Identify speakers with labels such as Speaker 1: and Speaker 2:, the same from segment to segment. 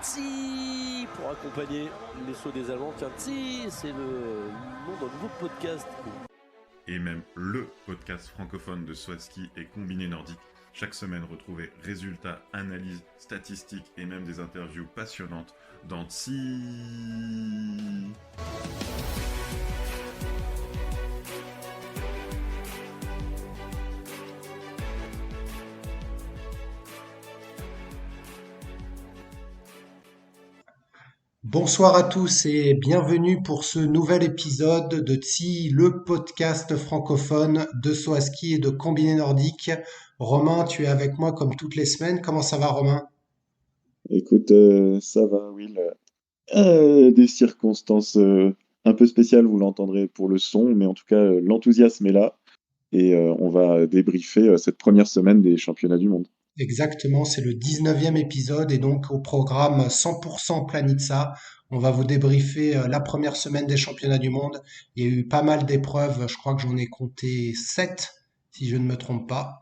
Speaker 1: Tsi pour accompagner les sauts des Allemands. Tiens, Tsi, c'est le nom d'un nouveau podcast.
Speaker 2: Et même le podcast francophone de saut à ski et combiné nordique. Chaque semaine, retrouvez résultats, analyses, statistiques et même des interviews passionnantes dans Tsi.
Speaker 3: Bonsoir à tous et bienvenue pour ce nouvel épisode de TSI, le podcast francophone de saut à ski et de combiné nordique. Romain, tu es avec moi comme toutes les semaines. Comment ça va, Romain?
Speaker 4: Écoute, ça va, Will. Des circonstances un peu spéciales, vous l'entendrez pour le son, mais en tout cas, l'enthousiasme est là et on va débriefer cette première semaine des championnats du monde.
Speaker 3: Exactement, c'est le 19e épisode et donc au programme 100% Planitza. On va vous débriefer la première semaine des championnats du monde. Il y a eu pas mal d'épreuves, je crois que j'en ai compté 7 si je ne me trompe pas.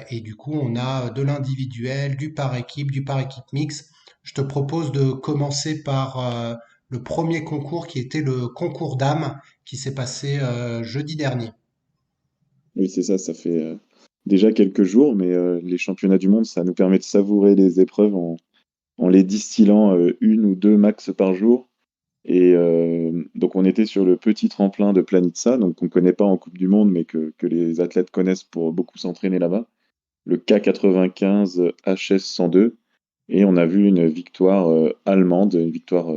Speaker 3: Et du coup, on a de l'individuel, du par équipe mix. Je te propose de commencer par le premier concours qui était le concours dames qui s'est passé jeudi dernier.
Speaker 4: Oui, c'est ça, ça fait déjà quelques jours, mais les championnats du monde, ça nous permet de savourer les épreuves en les distillant une ou deux max par jour. Et donc on était sur le petit tremplin de Planitza, donc qu'on ne connaît pas en Coupe du Monde, mais que les athlètes connaissent pour beaucoup s'entraîner là-bas. Le K95 HS 102. Et on a vu une victoire allemande, une victoire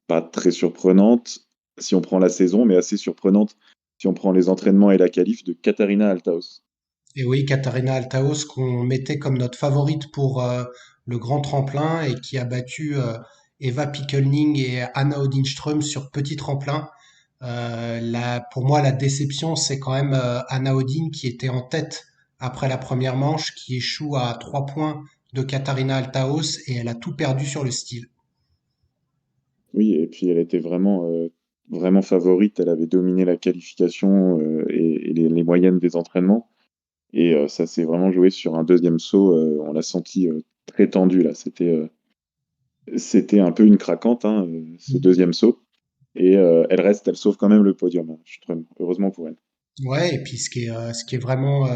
Speaker 4: pas très surprenante si on prend la saison, mais assez surprenante si on prend les entraînements et la qualif de Katharina Althaus.
Speaker 3: Et oui, Katharina Althaus, qu'on mettait comme notre favorite pour le grand tremplin et qui a battu Eva Pickelning et Anna Odinström sur petit tremplin. Pour moi, la déception, c'est quand même Anna Odin qui était en tête après la première manche, qui échoue à 3 points de Katharina Althaus et elle a tout perdu sur le style.
Speaker 4: Oui, et puis elle était vraiment favorite, elle avait dominé la qualification et les moyennes des entraînements. Et ça s'est vraiment joué sur un deuxième saut, on l'a senti très tendu là, c'était un peu une craquante, hein, ce deuxième saut. Et elle sauve quand même le podium, hein, Ström, heureusement pour elle.
Speaker 3: Ouais, et puis ce qui est vraiment,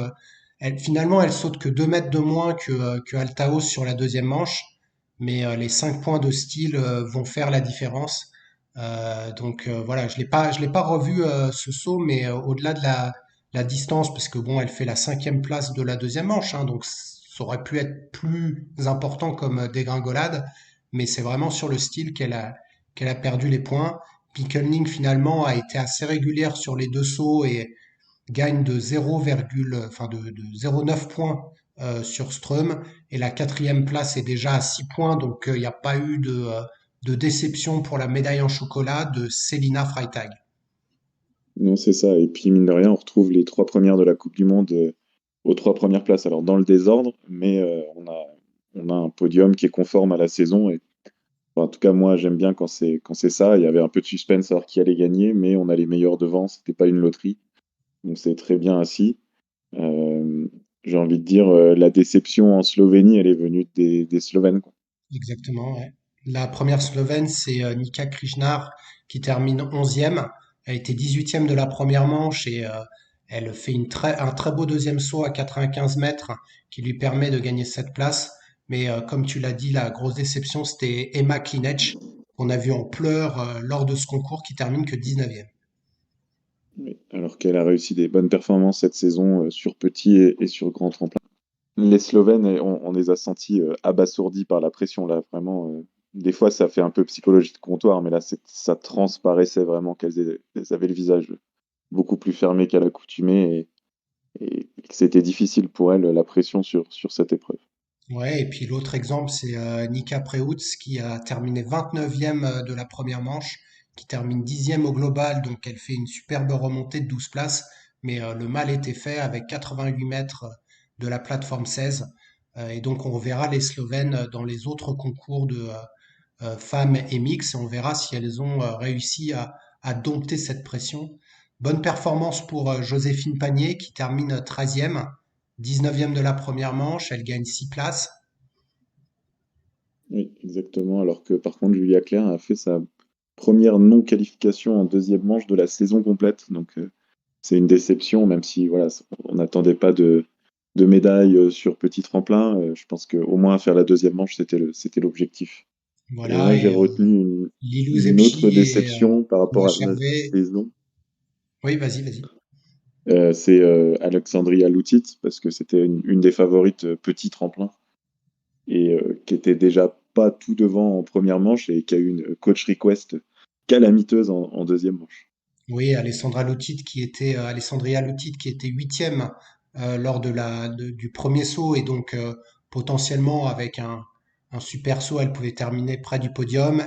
Speaker 3: finalement, elle saute que 2 mètres de moins que Althaus sur la deuxième manche, mais les 5 points de style vont faire la différence. Voilà, je l'ai pas revu ce saut, mais au-delà de la distance, parce que bon, elle fait la 5e place de la deuxième manche, hein, donc ça aurait pu être plus important comme dégringolade, mais c'est vraiment sur le style qu'elle a perdu les points. Pickelning finalement a été assez régulière sur les deux sauts et gagne de 0,9 points sur Ström et la 4e place est déjà à 6 points, donc il n'y a pas eu de déception pour la médaille en chocolat de Selina Freitag.
Speaker 4: Non, c'est ça. Et puis, mine de rien, on retrouve les trois premières de la Coupe du Monde aux trois premières places. Alors, dans le désordre, mais on a un podium qui est conforme à la saison. Et, enfin, en tout cas, moi, j'aime bien quand c'est ça. Il y avait un peu de suspense à savoir qui allait gagner, mais on a les meilleurs devant. C'était pas une loterie. Donc, c'est très bien ainsi. Euh, j'ai envie de dire, la déception en Slovénie, elle est venue des Slovènes, quoi.
Speaker 3: Exactement, ouais. La première Slovène, c'est Nika Križnar qui termine 11e. Elle était 18e de la première manche et elle fait un très beau deuxième saut à 95 mètres qui lui permet de gagner cette place. Mais comme tu l'as dit, la grosse déception, c'était Emma Klinec qu'on a vu en pleurs lors de ce concours qui termine que 19e.
Speaker 4: Oui. Alors qu'elle a réussi des bonnes performances cette saison sur petit et sur grand tremplin. Les Slovènes, on les a sentis abasourdis par la pression, là, vraiment. Des fois, ça fait un peu psychologie de comptoir, mais là, ça transparaissait vraiment qu'elles avaient le visage beaucoup plus fermé qu'à l'accoutumée et que c'était difficile pour elles, la pression sur cette épreuve.
Speaker 3: Ouais, et puis l'autre exemple, c'est Nika Preutz qui a terminé 29e de la première manche, qui termine 10e au global, donc elle fait une superbe remontée de 12 places, mais le mal était fait avec 88 mètres de la plateforme 16. Et donc on reverra les Slovènes dans les autres concours de femmes et mix, et on verra si elles ont réussi à dompter cette pression. Bonne performance pour Joséphine Panier qui termine 13e, 19e de la première manche, elle gagne 6 places.
Speaker 4: Oui, exactement. Alors que par contre, Julia Claire a fait sa première non-qualification en deuxième manche de la saison complète. Donc, c'est une déception, même si voilà, on n'attendait pas de médaille sur petit tremplin. Je pense qu'au moins faire la deuxième manche, c'était l'objectif. Et
Speaker 3: Voilà,
Speaker 4: moi, j'ai
Speaker 3: et
Speaker 4: retenu
Speaker 3: Lilou
Speaker 4: une autre
Speaker 3: Zepchi
Speaker 4: déception par
Speaker 3: et
Speaker 4: rapport à la
Speaker 3: Machervey.
Speaker 4: saison.
Speaker 3: Oui, vas-y, vas-y.
Speaker 4: C'est Alexandria Lutit, parce que c'était une des favorites petit tremplin, et qui était déjà pas tout devant en première manche, et qui a eu une coach request calamiteuse en deuxième manche.
Speaker 3: Oui, Alessandria Lutit qui était huitième lors du premier saut et donc potentiellement avec un super saut, elle pouvait terminer près du podium.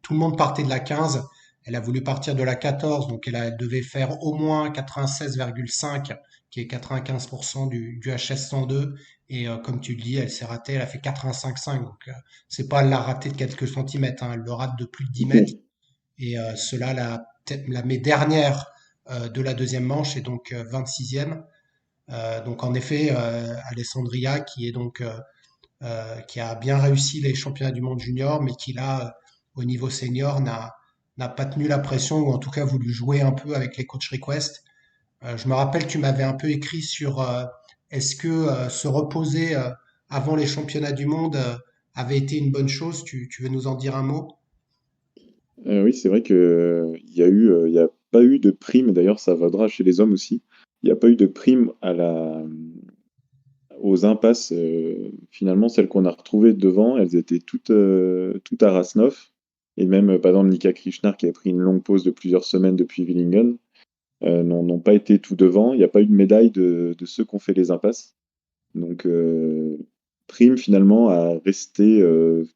Speaker 3: Tout le monde partait de la 15, elle a voulu partir de la 14, donc elle devait faire au moins 96,5, qui est 95% du HS 102. Et comme tu le dis, elle s'est ratée, elle a fait 85,5, donc c'est pas elle l'a raté de quelques centimètres, hein, elle le rate de plus de 10 mètres. Et cela la met dernière de la deuxième manche et donc 26e. Donc en effet, Alessandria qui a bien réussi les championnats du monde junior, mais qui là, au niveau senior, n'a pas tenu la pression ou en tout cas voulu jouer un peu avec les coach requests. Je me rappelle, tu m'avais un peu écrit sur est-ce que se reposer avant les championnats du monde avait été une bonne chose. Tu veux nous en dire un mot?
Speaker 4: Oui, c'est vrai que il y a pas eu de prime, et d'ailleurs ça vaudra chez les hommes aussi. Il n'y a pas eu de prime aux impasses. Finalement, celles qu'on a retrouvées devant, elles étaient toutes à Rasnov. Et même, par exemple, Nika Krishnar, qui a pris une longue pause de plusieurs semaines depuis Willingen, n'ont pas été tout devant. Il n'y a pas eu de médaille de ceux qui ont fait les impasses. Donc, prime finalement à rester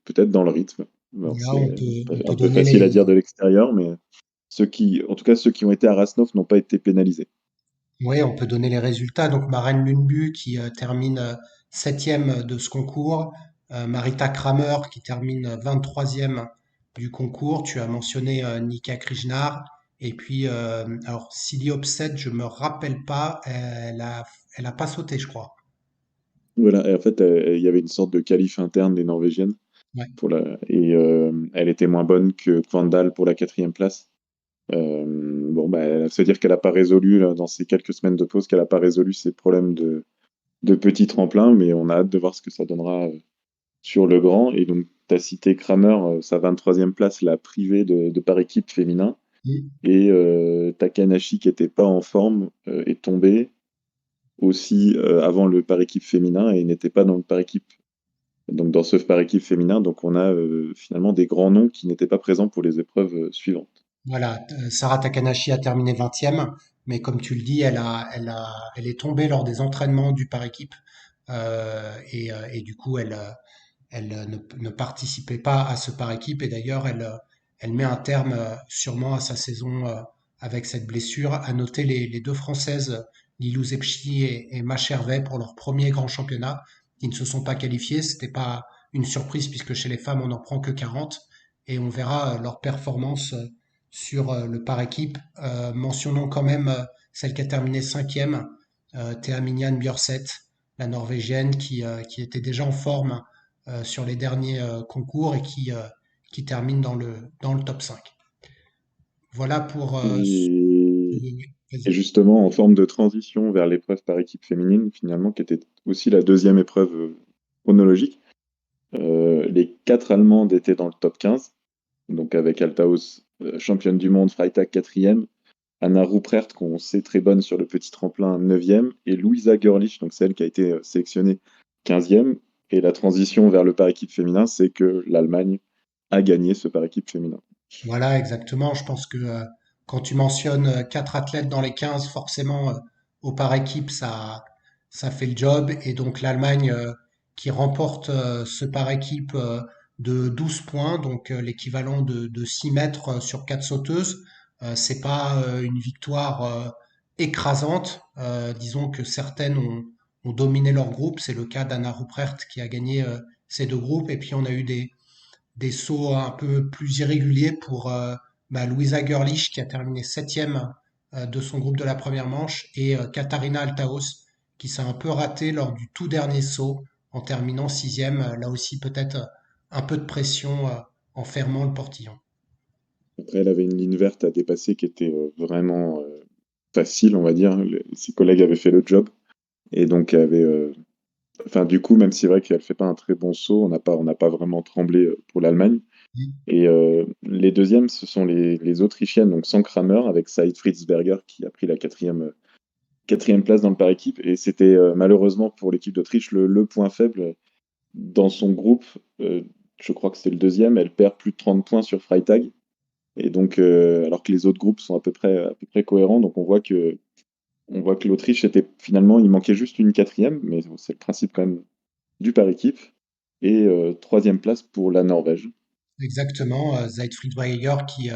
Speaker 4: peut-être dans le rythme. Alors,
Speaker 3: Là,
Speaker 4: c'est
Speaker 3: on
Speaker 4: un
Speaker 3: peut
Speaker 4: peu
Speaker 3: donner
Speaker 4: facile à dire
Speaker 3: les,
Speaker 4: de l'extérieur, mais en tout cas, ceux qui ont été à Rasnov n'ont pas été pénalisés.
Speaker 3: Oui, on peut donner les résultats. Donc, Maren Lundby qui termine septième de ce concours. Marita Kramer qui termine 23e du concours. Tu as mentionné Nika Krishnar. Et puis, alors, Silly Opset, je me rappelle pas. Elle a pas sauté, je crois.
Speaker 4: Voilà, et en fait, il y avait une sorte de qualif interne des Norvégiennes.
Speaker 3: Ouais.
Speaker 4: Et elle était moins bonne que Kvandal pour la quatrième place. Bon, bah, ça veut dire qu'elle n'a pas résolu, là, dans ces quelques semaines de pause, qu'elle n'a pas résolu ses problèmes de petit tremplin, mais on a hâte de voir ce que ça donnera sur le grand. Et donc, tu as cité Kramer, sa 23e place l'a privée de par équipe féminin.
Speaker 3: Mm.
Speaker 4: Et Takanashi, qui n'était pas en forme, est tombé aussi avant le par équipe féminin et n'était pas dans le par équipe. Donc, dans ce par équipe féminin, donc on a finalement des grands noms qui n'étaient pas présents pour les épreuves suivantes.
Speaker 3: Voilà, Sarah Takanashi a terminé 20e, mais comme tu le dis, elle est tombée lors des entraînements du par équipe. Et du coup, elle ne participait pas à ce par équipe et d'ailleurs elle met un terme sûrement à sa saison avec cette blessure. À noter les deux Françaises, Lilou Zepchi et Mache Hervé pour leur premier grand championnat, qui ne se sont pas qualifiées. C'était pas une surprise puisque chez les femmes on n'en prend que 40 et on verra leur performance sur le par équipe. Mentionnons quand même celle qui a terminé cinquième, Thea Minian Bjørset, la Norvégienne qui était déjà en forme sur les derniers concours et qui termine dans le top 5. Voilà pour...
Speaker 4: Et, et
Speaker 3: Vas-y.
Speaker 4: justement, en forme de transition vers l'épreuve par équipe féminine, finalement, qui était aussi la deuxième épreuve chronologique, les quatre Allemandes étaient dans le top 15, donc avec Althaus, championne du monde, Freitag quatrième, Anna Ruprecht, qu'on sait très bonne sur le petit tremplin, 9e, et Luisa Görlich, donc celle qui a été sélectionnée 15e. Et la transition vers le par équipe féminin, c'est que l'Allemagne a gagné ce par équipe féminin.
Speaker 3: Voilà, exactement. Je pense que quand tu mentionnes quatre athlètes dans les 15, forcément, au par équipe, ça fait le job. Et donc l'Allemagne qui remporte ce par équipe de 12 points, donc l'équivalent de 6 mètres sur quatre sauteuses. C'est pas une victoire écrasante. Disons que certaines ont dominé leur groupe. C'est le cas d'Anna Ruprecht qui a gagné ces deux groupes. Et puis on a eu des sauts un peu plus irréguliers pour Luisa Görlich qui a terminé septième de son groupe de la première manche et Katharina Althaus qui s'est un peu ratée lors du tout dernier saut en terminant sixième. Là aussi peut-être un peu de pression en fermant le portillon.
Speaker 4: Après, elle avait une ligne verte à dépasser qui était vraiment facile, on va dire. Ses collègues avaient fait le job. Et donc, elle avait, enfin, du coup, même si c'est vrai qu'elle fait pas un très bon saut, on n'a pas vraiment tremblé pour l'Allemagne. Et les deuxièmes, ce sont les Autrichiennes, donc sans Kramer, avec Saïd Fritzberger qui a pris la quatrième place dans le par équipe. Et c'était malheureusement pour l'équipe d'Autriche le point faible dans son groupe. Je crois que c'est le deuxième, elle perd plus de 30 points sur Freitag. Et donc, alors que les autres groupes sont à peu près cohérents, donc on voit que l'Autriche était finalement, il manquait juste une quatrième, mais bon, c'est le principe quand même du par équipe. Et troisième place pour la Norvège.
Speaker 3: Exactement, Siegfried Wegerer qui,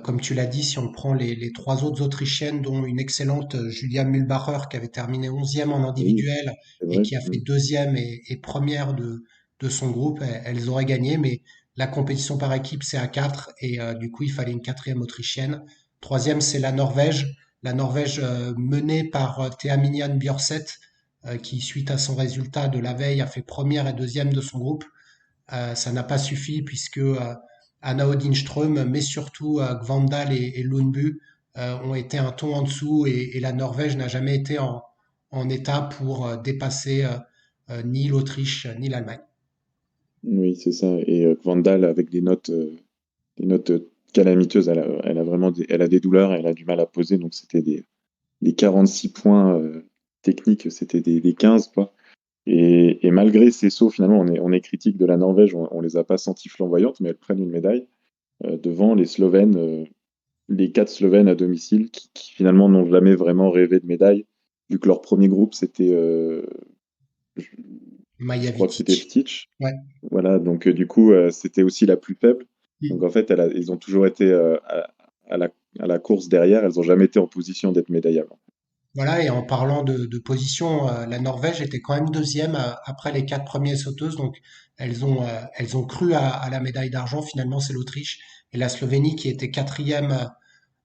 Speaker 3: comme tu l'as dit, si on prend les trois autres Autrichiennes, dont une excellente Julia Mühlbacher qui avait terminé 11e en
Speaker 4: Oui,
Speaker 3: individuel
Speaker 4: c'est
Speaker 3: et
Speaker 4: vrai.
Speaker 3: qui a
Speaker 4: Mm.
Speaker 3: fait deuxième et première de son groupe, elles auraient gagné, mais la compétition par équipe c'est à 4 et du coup il fallait une quatrième Autrichienne. Troisième c'est la Norvège menée par Thea Minian Bjørseth qui suite à son résultat de la veille a fait première et deuxième de son groupe. Ça n'a pas suffi puisque Anna Odinström, mais surtout Gvandal et Lundby ont été un ton en dessous et la Norvège n'a jamais été en état pour dépasser ni l'Autriche ni l'Allemagne.
Speaker 4: Oui, c'est ça. Et Vandal, avec des notes calamiteuses, elle a vraiment elle a des douleurs, elle a du mal à poser, donc c'était des 46 points techniques, c'était des 15, quoi. Et malgré ces sauts, finalement, on est critique de la Norvège, on les a pas senties flamboyantes, mais elles prennent une médaille devant les Slovènes, les 4 Slovènes à domicile, qui finalement n'ont jamais vraiment rêvé de médaille, vu que leur premier groupe, c'était, je
Speaker 3: Maja
Speaker 4: crois que c'était
Speaker 3: Vitic.
Speaker 4: Stitch.
Speaker 3: Ouais.
Speaker 4: Voilà, donc du coup, c'était aussi la plus faible. Donc en fait, ils ont toujours été à la, à la course derrière, elles n'ont jamais été en position d'être médaillables.
Speaker 3: Voilà, et en parlant de position, la Norvège était quand même deuxième après les quatre premières sauteuses, donc elles ont cru à la médaille d'argent. Finalement, c'est l'Autriche et la Slovénie qui était quatrième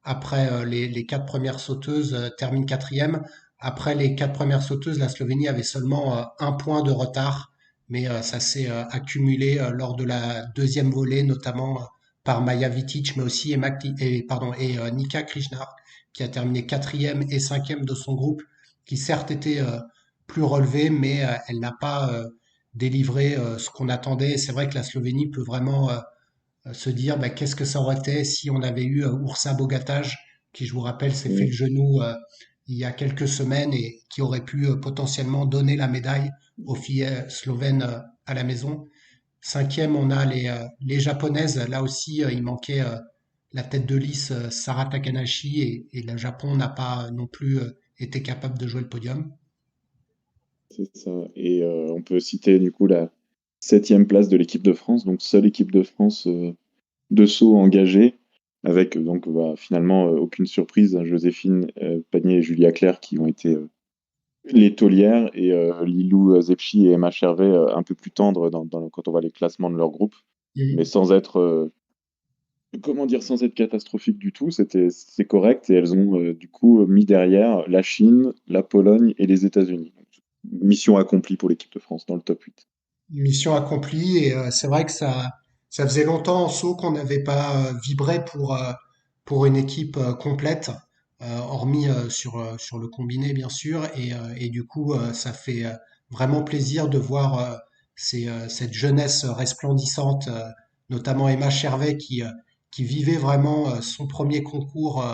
Speaker 3: après les quatre premières sauteuses termine quatrième. Après les quatre premières sauteuses, la Slovénie avait seulement un point de retard, mais ça s'est accumulé lors de la deuxième volée, notamment par Maja Vitic, mais aussi Nika Krishnar, qui a terminé quatrième et cinquième de son groupe, qui certes était plus relevée, mais elle n'a pas délivré ce qu'on attendait. C'est vrai que la Slovénie peut vraiment se dire bah, qu'est-ce que ça aurait été si on avait eu Ursa Bogataj, qui je vous rappelle s'est fait le
Speaker 4: Mm.
Speaker 3: genou il y a quelques semaines et qui aurait pu potentiellement donner la médaille aux filles slovènes à la maison. Cinquième, on a les japonaises. Là aussi, il manquait la tête de liste Sara Takanashi et le Japon n'a pas non plus été capable de jouer le podium.
Speaker 4: C'est ça. Et on peut citer du coup la septième place de l'équipe de France, donc seule équipe de France de saut engagée, avec donc finalement aucune surprise, hein, Joséphine Panier et Julia Clerc qui ont été les taulières, et Lilou Zepchi et Emma Chervet un peu plus tendres quand on voit les classements de leur groupe, mais
Speaker 3: Et
Speaker 4: sans être, comment dire, sans être catastrophique du tout, c'est correct, et elles ont du coup mis derrière la Chine, la Pologne et les États-Unis. Donc, mission accomplie pour l'équipe de France dans le top 8.
Speaker 3: mission accomplie et c'est vrai que ça faisait longtemps en saut qu'on n'avait pas vibré pour une équipe complète, hormis sur le combiné bien sûr et du coup ça fait vraiment plaisir de voir cette jeunesse resplendissante, notamment Emma Chervet qui vivait vraiment son premier concours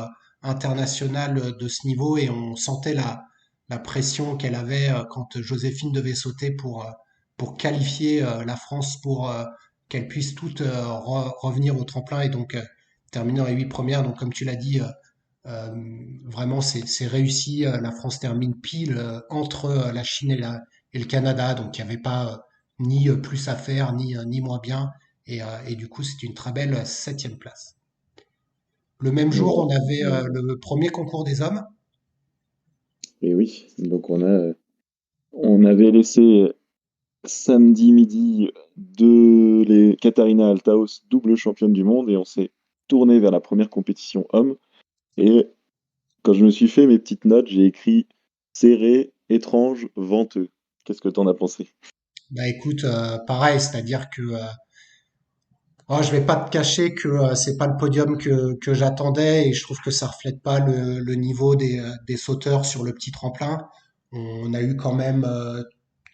Speaker 3: international de ce niveau et on sentait la pression qu'elle avait quand Joséphine devait sauter pour qualifier la France pour qu'elle puisse toutes revenir au tremplin et donc terminer dans les 8 premières. Donc comme tu l'as dit, vraiment c'est réussi. La France termine pile entre la Chine et le Canada, donc il n'y avait pas ni plus à faire ni moins bien. Et du coup, c'est une très belle septième place. Le même jour,
Speaker 4: Voilà.
Speaker 3: on avait le premier concours des hommes.
Speaker 4: Et oui, donc on avait laissé samedi midi les Katharina Altaos, double championne du monde, et on s'est tourné vers la première compétition homme. Et quand je me suis fait mes petites notes, j'ai écrit serré, étrange, venteux. Qu'est-ce que t'en as pensé?
Speaker 3: Bah écoute, pareil, c'est-à-dire que oh, je vais pas te cacher que c'est pas le podium que j'attendais et je trouve que ça reflète pas le niveau des sauteurs sur le petit tremplin. On a eu quand même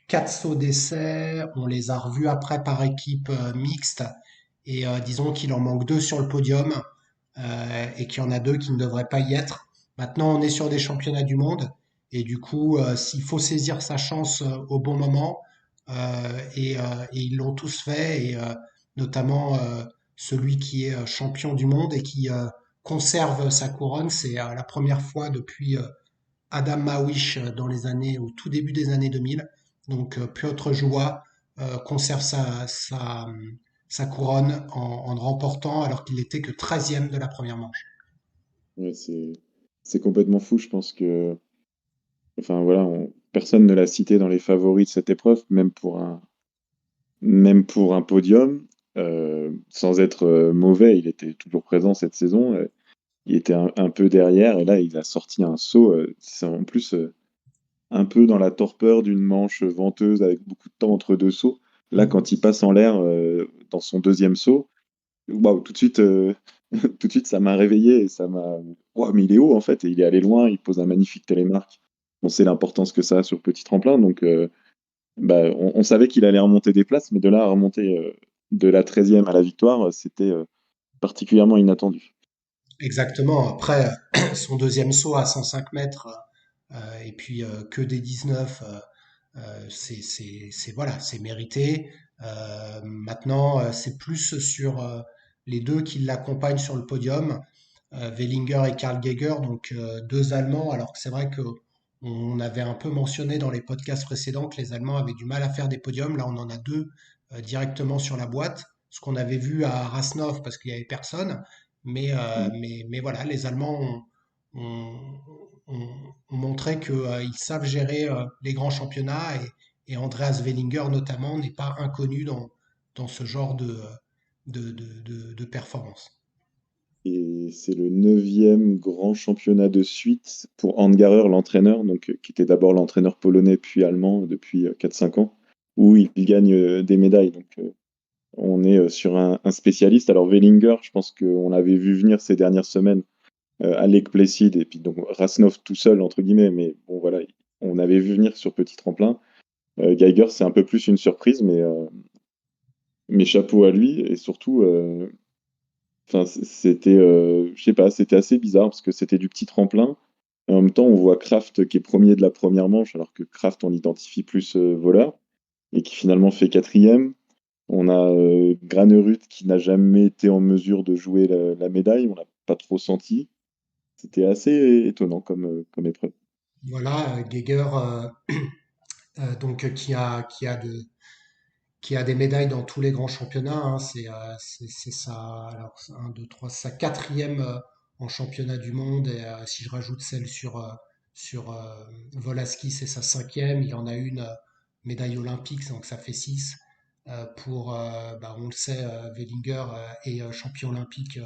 Speaker 3: quatre sauts d'essai, on les a revus après par équipe mixte et disons qu'il en manque deux sur le podium et qu'il y en a deux qui ne devraient pas y être. Maintenant, on est sur des championnats du monde et du coup, s'il faut saisir sa chance au bon moment, et ils l'ont tous fait, et notamment celui qui est champion du monde et qui conserve sa couronne, c'est la première fois depuis Adam Mawish dans les années, au tout début des années 2000. Donc Piotr Joua conserve sa couronne en remportant alors qu'il n'était que 13e de la première manche.
Speaker 4: Ouais, c'est complètement fou. Je pense que, enfin voilà, personne ne l'a cité dans les favoris de cette épreuve, même pour un podium. Sans être mauvais, il était toujours présent cette saison. Il était un peu derrière et là, il a sorti un saut. C'est en plus un peu dans la torpeur d'une manche venteuse avec beaucoup de temps entre deux sauts. Là, quand il passe en l'air dans son deuxième saut, waouh, tout de suite, tout de suite, ça m'a réveillé et ça m'a. Waouh, mais il est haut en fait et il est allé loin. Il pose un magnifique télémarque. On sait l'importance que ça a sur le petit tremplin, donc bah, on savait qu'il allait remonter des places, mais de là à remonter de la 13e à la victoire, c'était particulièrement inattendu.
Speaker 3: Exactement. Après, son deuxième saut à 105 mètres et puis que des 19, voilà, c'est mérité. Maintenant, c'est plus sur les deux qui l'accompagnent sur le podium, Wellinger et Karl Geiger, donc deux Allemands. Alors que c'est vrai que on avait un peu mentionné dans les podcasts précédents que les Allemands avaient du mal à faire des podiums. Là, on en a deux directement sur la boîte. Ce qu'on avait vu à Rasnov parce qu'il y avait personne.
Speaker 4: Mhm.
Speaker 3: Mais voilà, les Allemands ont, ont montré qu'ils savent gérer les grands championnats et Andreas Wellinger notamment n'est pas inconnu dans ce genre de performance.
Speaker 4: Et c'est le neuvième grand championnat de suite pour Handgarer, l'entraîneur, donc, qui était d'abord l'entraîneur polonais puis allemand depuis 4-5 ans, où il gagne des médailles. Donc on est sur un spécialiste. Alors Wellinger, je pense qu'on l'avait vu venir ces dernières semaines à Lake Placid et puis donc Rasnov tout seul, entre guillemets, mais bon voilà, on avait vu venir sur petit tremplin. Geiger, c'est un peu plus une surprise, mais chapeau à lui et surtout. Enfin, c'était, je sais pas, c'était assez bizarre parce que c'était du petit tremplin. Et en même temps, on voit Kraft qui est premier de la première manche, alors que Kraft, on l'identifie plus voleur, et qui finalement fait quatrième. On a Granerud qui n'a jamais été en mesure de jouer la médaille, on l'a pas trop senti. C'était assez étonnant comme épreuve.
Speaker 3: Voilà, Geiger, donc qui a des médailles dans tous les grands championnats. Hein. C'est sa, alors, un, deux, trois, sa quatrième en championnat du monde. Et si je rajoute celle sur Volaski, c'est sa cinquième. Il en a une médaille olympique, donc ça fait six. On le sait, Wellinger est champion olympique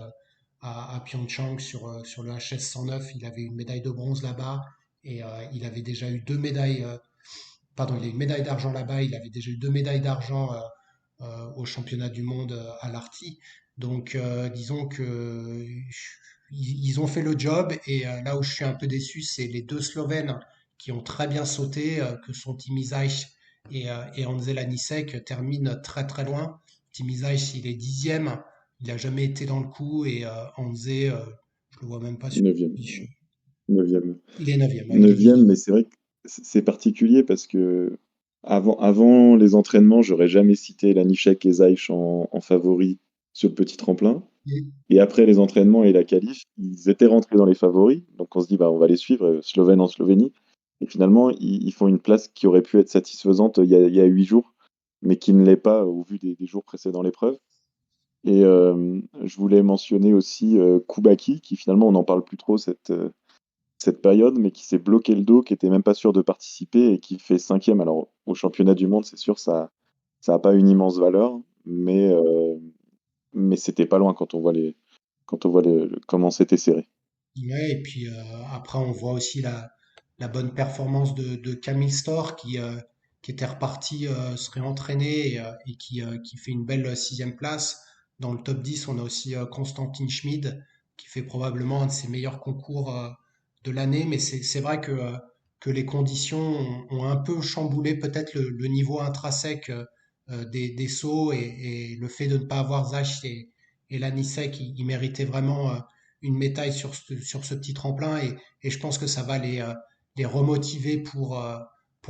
Speaker 3: à Pyeongchang sur le HS 109. Il avait une médaille de bronze là-bas et il avait déjà eu deux médailles. Pardon, il a eu une médaille d'argent là-bas. Il avait déjà eu deux médailles d'argent au championnat du monde à l'Arty. Donc, disons que ils ont fait le job. Et là où je suis un peu déçu, c'est les deux Slovènes qui ont très bien sauté, que sont Timi Zajc et Hanzel Anisek, terminent très très loin. Timi Zajc, il est dixième. Il n'a jamais été dans le coup. Et Hanze, je le vois même pas sur
Speaker 4: Neuvième.
Speaker 3: la fiche.
Speaker 4: Neuvième.
Speaker 3: Il est neuvième. Ouais, il est
Speaker 4: Neuvième,
Speaker 3: neuvième.
Speaker 4: mais c'est vrai que c'est particulier parce que avant les entraînements, j'aurais jamais cité Lanišek et Zaïch en favoris sur le petit tremplin. Et après les entraînements et la qualif, ils étaient rentrés dans les favoris. Donc on se dit, bah, on va les suivre, Slovène en Slovénie. Et finalement, ils font une place qui aurait pu être satisfaisante il y a 8 jours, mais qui ne l'est pas au vu des jours précédant l'épreuve. Et je voulais mentionner aussi Koubaki, qui finalement, on n'en parle plus trop cette période, mais qui s'est bloqué le dos, qui était même pas sûr de participer et qui fait cinquième. Alors au championnat du monde, c'est sûr, ça a pas une immense valeur, mais c'était pas loin quand on voit comment c'était serré.
Speaker 3: Ouais, et puis après, on voit aussi la bonne performance de Camille Store qui qui était reparti se réentraîner et qui fait une belle sixième place. Dans le top 10, on a aussi Constantin Schmid, qui fait probablement un de ses meilleurs concours de l'année. Mais c'est vrai que les conditions ont un peu chamboulé peut-être le niveau intrinsèque des sauts et le fait de ne pas avoir Zach et Lanisek, ils méritaient vraiment une médaille sur ce petit tremplin et je pense que ça va les remotiver pour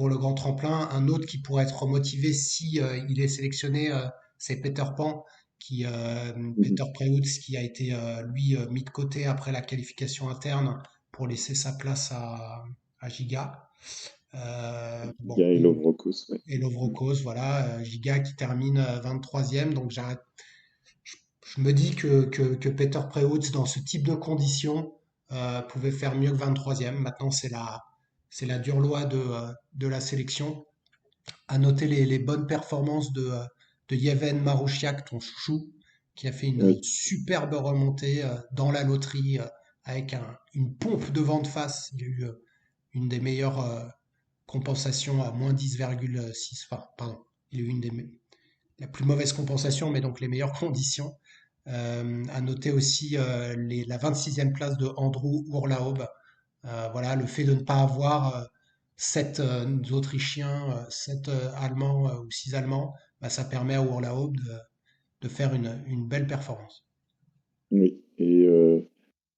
Speaker 3: le grand tremplin. Un autre qui pourrait être remotivé si il est sélectionné, c'est Peter Pan,
Speaker 4: Mhm.
Speaker 3: Peter Preutz qui a été lui mis de côté après la qualification interne pour laisser sa place à Giga. Bon,
Speaker 4: Gaël Ovrokos, ouais.
Speaker 3: et Lovrocos, voilà, Giga qui termine 23e. Donc je me dis que Peter Preutz, dans ce type de conditions, pouvait faire mieux que 23e. Maintenant, c'est la dure loi de la sélection. À noter les bonnes performances de Yevhen Marouchiak, ton chouchou, qui a fait une
Speaker 4: Oui,
Speaker 3: superbe remontée dans la loterie avec une pompe de vent de face. Il a eu une des meilleures compensations à moins 10,6. Enfin, pardon, il a eu la plus mauvaise compensation, mais donc les meilleures conditions. À noter aussi la 26e place de Andrew Urlaub. Voilà, le fait de ne pas avoir 7 Autrichiens, 7 Allemands ou 6 Allemands, bah, ça permet à Urlaub de faire une belle performance.
Speaker 4: oui.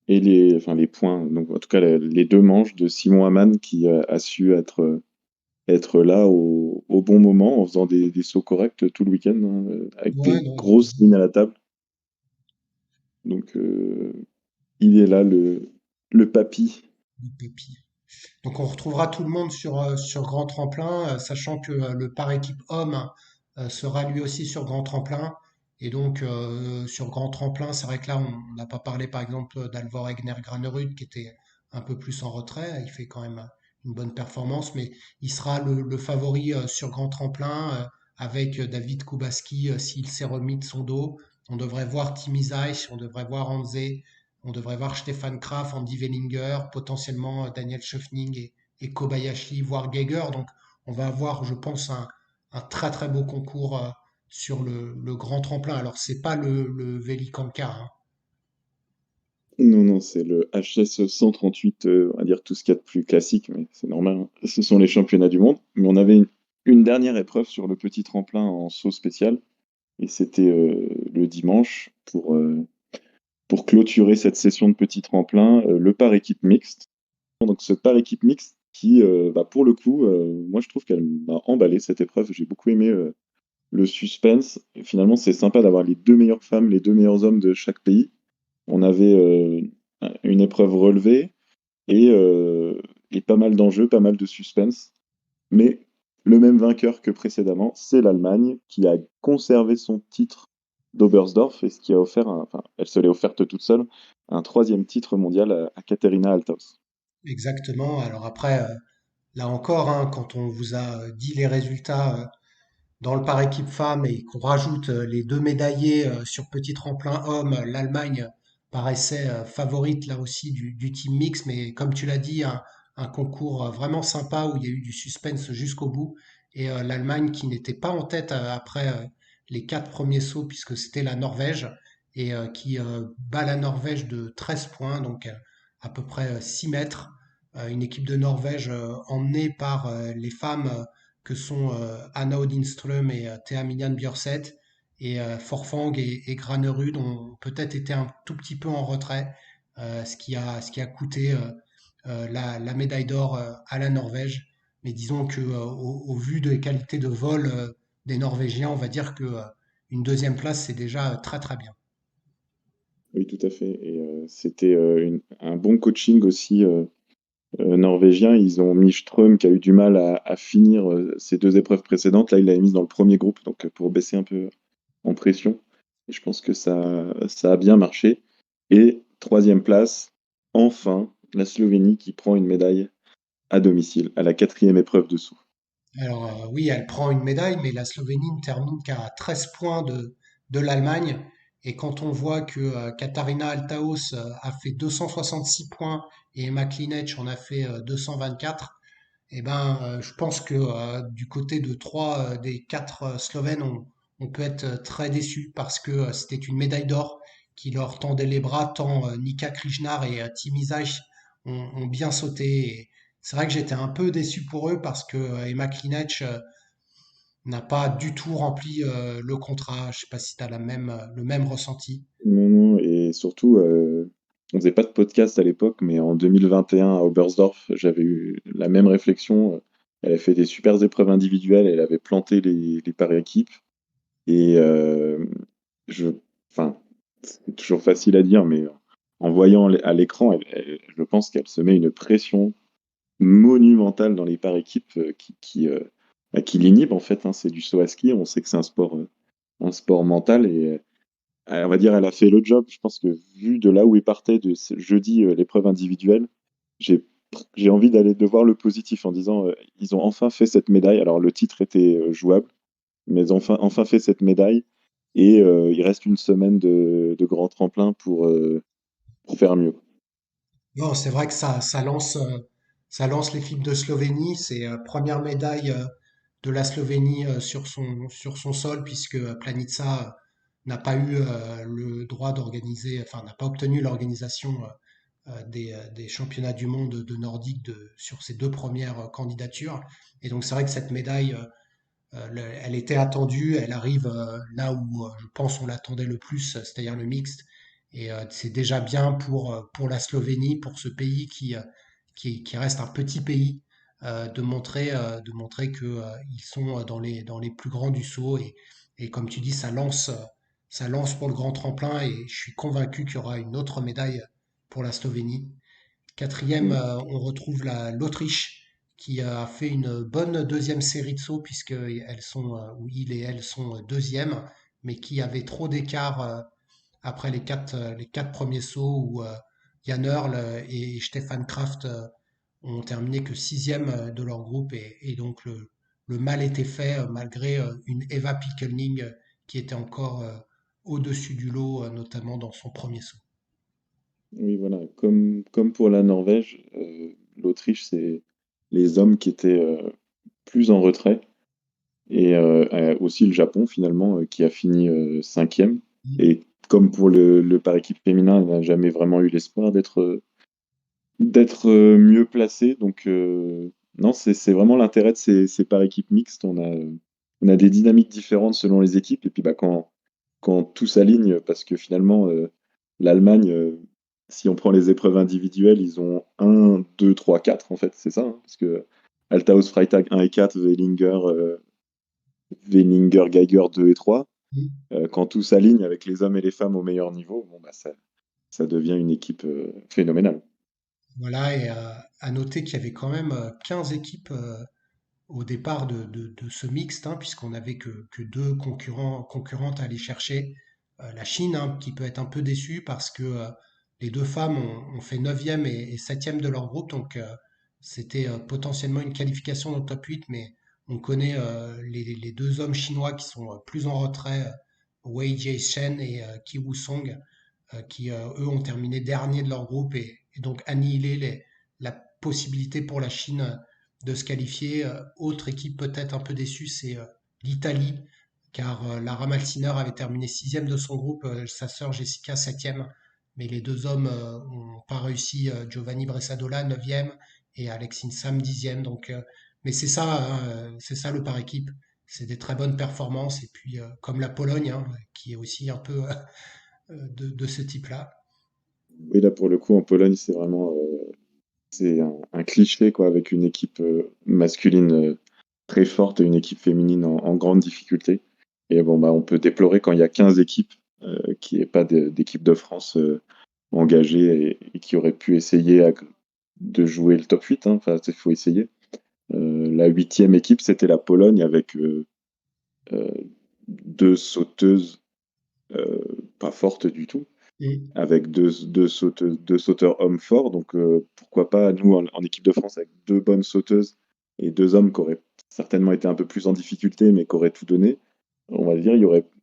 Speaker 4: Et les points, donc en tout cas les deux manches de Simon Hamann qui a su être là au bon moment en faisant des sauts corrects tout le week-end, hein, avec
Speaker 3: Ouais,
Speaker 4: des
Speaker 3: non,
Speaker 4: grosses lignes à la table. Donc il est là le papy.
Speaker 3: le papy. Donc on retrouvera tout le monde sur Grand Tremplin, sachant que le par équipe homme sera lui aussi sur Grand Tremplin. Et donc sur Grand Tremplin, c'est vrai que là on n'a pas parlé par exemple d'Alvor Egner Granerud qui était un peu plus en retrait. Il fait quand même une bonne performance, mais il sera le favori sur Grand Tremplin avec David Kubaski s'il s'est remis de son dos. On devrait voir Timi Zajc, on devrait voir Hanze, on devrait voir Stefan Kraft, Andy Wellinger, potentiellement Daniel Schöffning et Kobayashi, voire Geiger. Donc on va avoir, je pense, un très très beau concours sur le grand tremplin. Alors c'est pas le Velikanka, hein.
Speaker 4: Non, non, c'est le HS 138, on va dire tout ce qu'il y a de plus classique, mais c'est normal, hein. Ce sont les championnats du monde. Mais on avait une dernière épreuve sur le petit tremplin en saut spécial, et c'était le dimanche pour clôturer cette session de petit tremplin, le par équipe mixte. Donc ce par équipe mixte qui, bah, pour le coup, moi je trouve qu'elle m'a emballé cette épreuve. J'ai beaucoup aimé le suspense. Et finalement, c'est sympa d'avoir les deux meilleures femmes, les deux meilleurs hommes de chaque pays. On avait une épreuve relevée et, euh, et pas mal d'enjeux, pas mal de suspense. Mais le même vainqueur que précédemment, c'est l'Allemagne qui a conservé son titre d'Oberstdorf et ce qui a offert, enfin, elle se l'est offerte toute seule, un troisième titre mondial à Katharina Althaus.
Speaker 3: Exactement. Alors après, là encore, hein, quand on vous a dit les résultats dans le par équipe femme et qu'on rajoute les deux médaillés sur petit tremplin homme, l'Allemagne paraissait favorite là aussi du team mix, mais comme tu l'as dit, un concours vraiment sympa où il y a eu du suspense jusqu'au bout et l'Allemagne qui n'était pas en tête après les 4 premiers sauts puisque c'était la Norvège et qui bat la Norvège de 13 points, donc à peu près 6 mètres. Une équipe de Norvège emmenée par les femmes que sont Anna Odinström et Thea Minian Bjørset. Et Forfang et Granerud ont peut-être été un tout petit peu en retrait, ce qui a coûté la médaille d'or à la Norvège. Mais disons que au vu des qualités de vol des Norvégiens, on va dire que une deuxième place, c'est déjà très très bien.
Speaker 4: Oui, tout à fait. Et c'était un bon coaching aussi norvégien. Ils ont mis Ström qui a eu du mal à finir ses deux épreuves précédentes. Là, il l'a mis dans le premier groupe, donc pour baisser un peu en pression. Et je pense que ça a bien marché. Et troisième place, enfin, la Slovénie qui prend une médaille à domicile, à la quatrième épreuve dessous.
Speaker 3: Alors oui, elle prend une médaille, mais la Slovénie ne termine qu'à 13 points de l'Allemagne. Et quand on voit que Katarina Althaus a fait 266 points et Emma Klinec en a fait 224, Je pense que du côté de trois des quatre Slovènes, on peut être très déçu parce que c'était une médaille d'or qui leur tendait les bras tant Nika Krishnar et Timi Zajc ont bien sauté. Et c'est vrai que j'étais un peu déçu pour eux parce que Emma Klinec n'a pas du tout rempli le contrat. Je sais pas si tu as le même ressenti.
Speaker 4: Non, non, et surtout, on faisait pas de podcast à l'époque, mais en 2021 à Oberstdorf, j'avais eu la même réflexion. Elle a fait des super épreuves individuelles, elle avait planté les par équipes. Et je, enfin, c'est toujours facile à dire, mais en voyant à l'écran, je pense qu'elle se met une pression monumentale dans les par équipes qui l'inhibe en fait, hein. C'est du saut à ski, on sait que c'est un sport mental et on va dire elle a fait le job. Je pense que vu de là où il partait de jeudi l'épreuve individuelle, j'ai j'ai envie d'aller de voir le positif en disant ils ont enfin fait cette médaille. Alors le titre était jouable, mais ils ont enfin fait cette médaille et il reste une semaine de grand tremplin pour faire mieux.
Speaker 3: Non, c'est vrai que ça lance l'équipe de Slovénie. C'est première médaille de la Slovénie sur son sol, puisque Planica n'a pas eu le droit d'organiser, enfin n'a pas obtenu l'organisation des championnats du monde de nordique sur ses deux premières candidatures. Et donc c'est vrai que cette médaille, elle était attendue, elle arrive là où je pense on l'attendait le plus, c'est-à-dire le mixte. Et c'est déjà bien pour la Slovénie, pour ce pays qui reste un petit pays, de montrer que ils sont dans les plus grands du saut. Et comme tu dis, ça lance pour le grand tremplin. Et je suis convaincu qu'il y aura une autre médaille pour la Slovénie. Quatrième,
Speaker 4: Mm.
Speaker 3: on retrouve l'Autriche qui a fait une bonne deuxième série de sauts puisque elles sont, où il et elles sont deuxièmes, mais qui avait trop d'écart après les quatre premiers sauts où Jan Earl et Stefan Kraft ont terminé que sixième de leur groupe et donc le mal était fait malgré une Eva Pickelning qui était encore au-dessus du lot, notamment dans son premier saut.
Speaker 4: Oui, voilà. Comme pour la Norvège, l'Autriche, c'est les hommes qui étaient plus en retrait. Et aussi le Japon, finalement, qui a fini cinquième. Et comme pour le par équipe féminin, elle n'a jamais vraiment eu l'espoir d'être mieux placé. Donc, non, c'est vraiment l'intérêt de ces par équipes mixtes. On a des dynamiques différentes selon les équipes. Et puis, bah, quand tout s'aligne, parce que finalement, l'Allemagne, si on prend les épreuves individuelles, ils ont un 2 3 4 en fait, c'est ça, hein, parce que Althaus, Freitag 1 et 4, Wellinger, Geiger 2 et 3. Quand tout s'aligne avec les hommes et les femmes au meilleur niveau, bon, bah, ça devient une équipe phénoménale.
Speaker 3: Voilà, et à noter qu'il y avait quand même 15 équipes au départ de ce mixte, hein, puisqu'on n'avait que deux concurrentes à aller chercher. La Chine, hein, qui peut être un peu déçue parce que les deux femmes ont fait neuvième et septième de leur groupe, donc c'était potentiellement une qualification dans le top 8, mais on connaît les deux hommes chinois qui sont plus en retrait, Wei Jieshen et Qi Wusong, qui eux ont terminé dernier de leur groupe et donc annihilé la possibilité pour la Chine de se qualifier. Autre équipe peut-être un peu déçue, c'est l'Italie, car Lara Malsiner avait terminé sixième de son groupe, sa sœur Jessica septième, mais les deux hommes n'ont pas réussi. Giovanni Bressadola neuvième et Alex Insam dixième. Donc, mais c'est ça, hein, c'est ça le par équipe. C'est des très bonnes performances et puis comme la Pologne, hein, qui est aussi un peu de ce type-là.
Speaker 4: Et là, pour le coup, en Pologne, c'est vraiment c'est un cliché, quoi, avec une équipe masculine très forte et une équipe féminine en grande difficulté. Et bon, bah, on peut déplorer quand il y a 15 équipes qu'il n'y ait pas d'équipe de France engagée et qui aurait pu essayer de jouer le top 8, hein. Enfin, il faut essayer. La huitième équipe, c'était la Pologne avec euh, deux sauteuses euh, pas fortes du tout,
Speaker 3: Et
Speaker 4: avec deux sauteurs hommes forts. Donc pourquoi pas, nous, en équipe de France, avec deux bonnes sauteuses et deux hommes qui auraient certainement été un peu plus en difficulté, mais qui auraient tout donné. On va dire,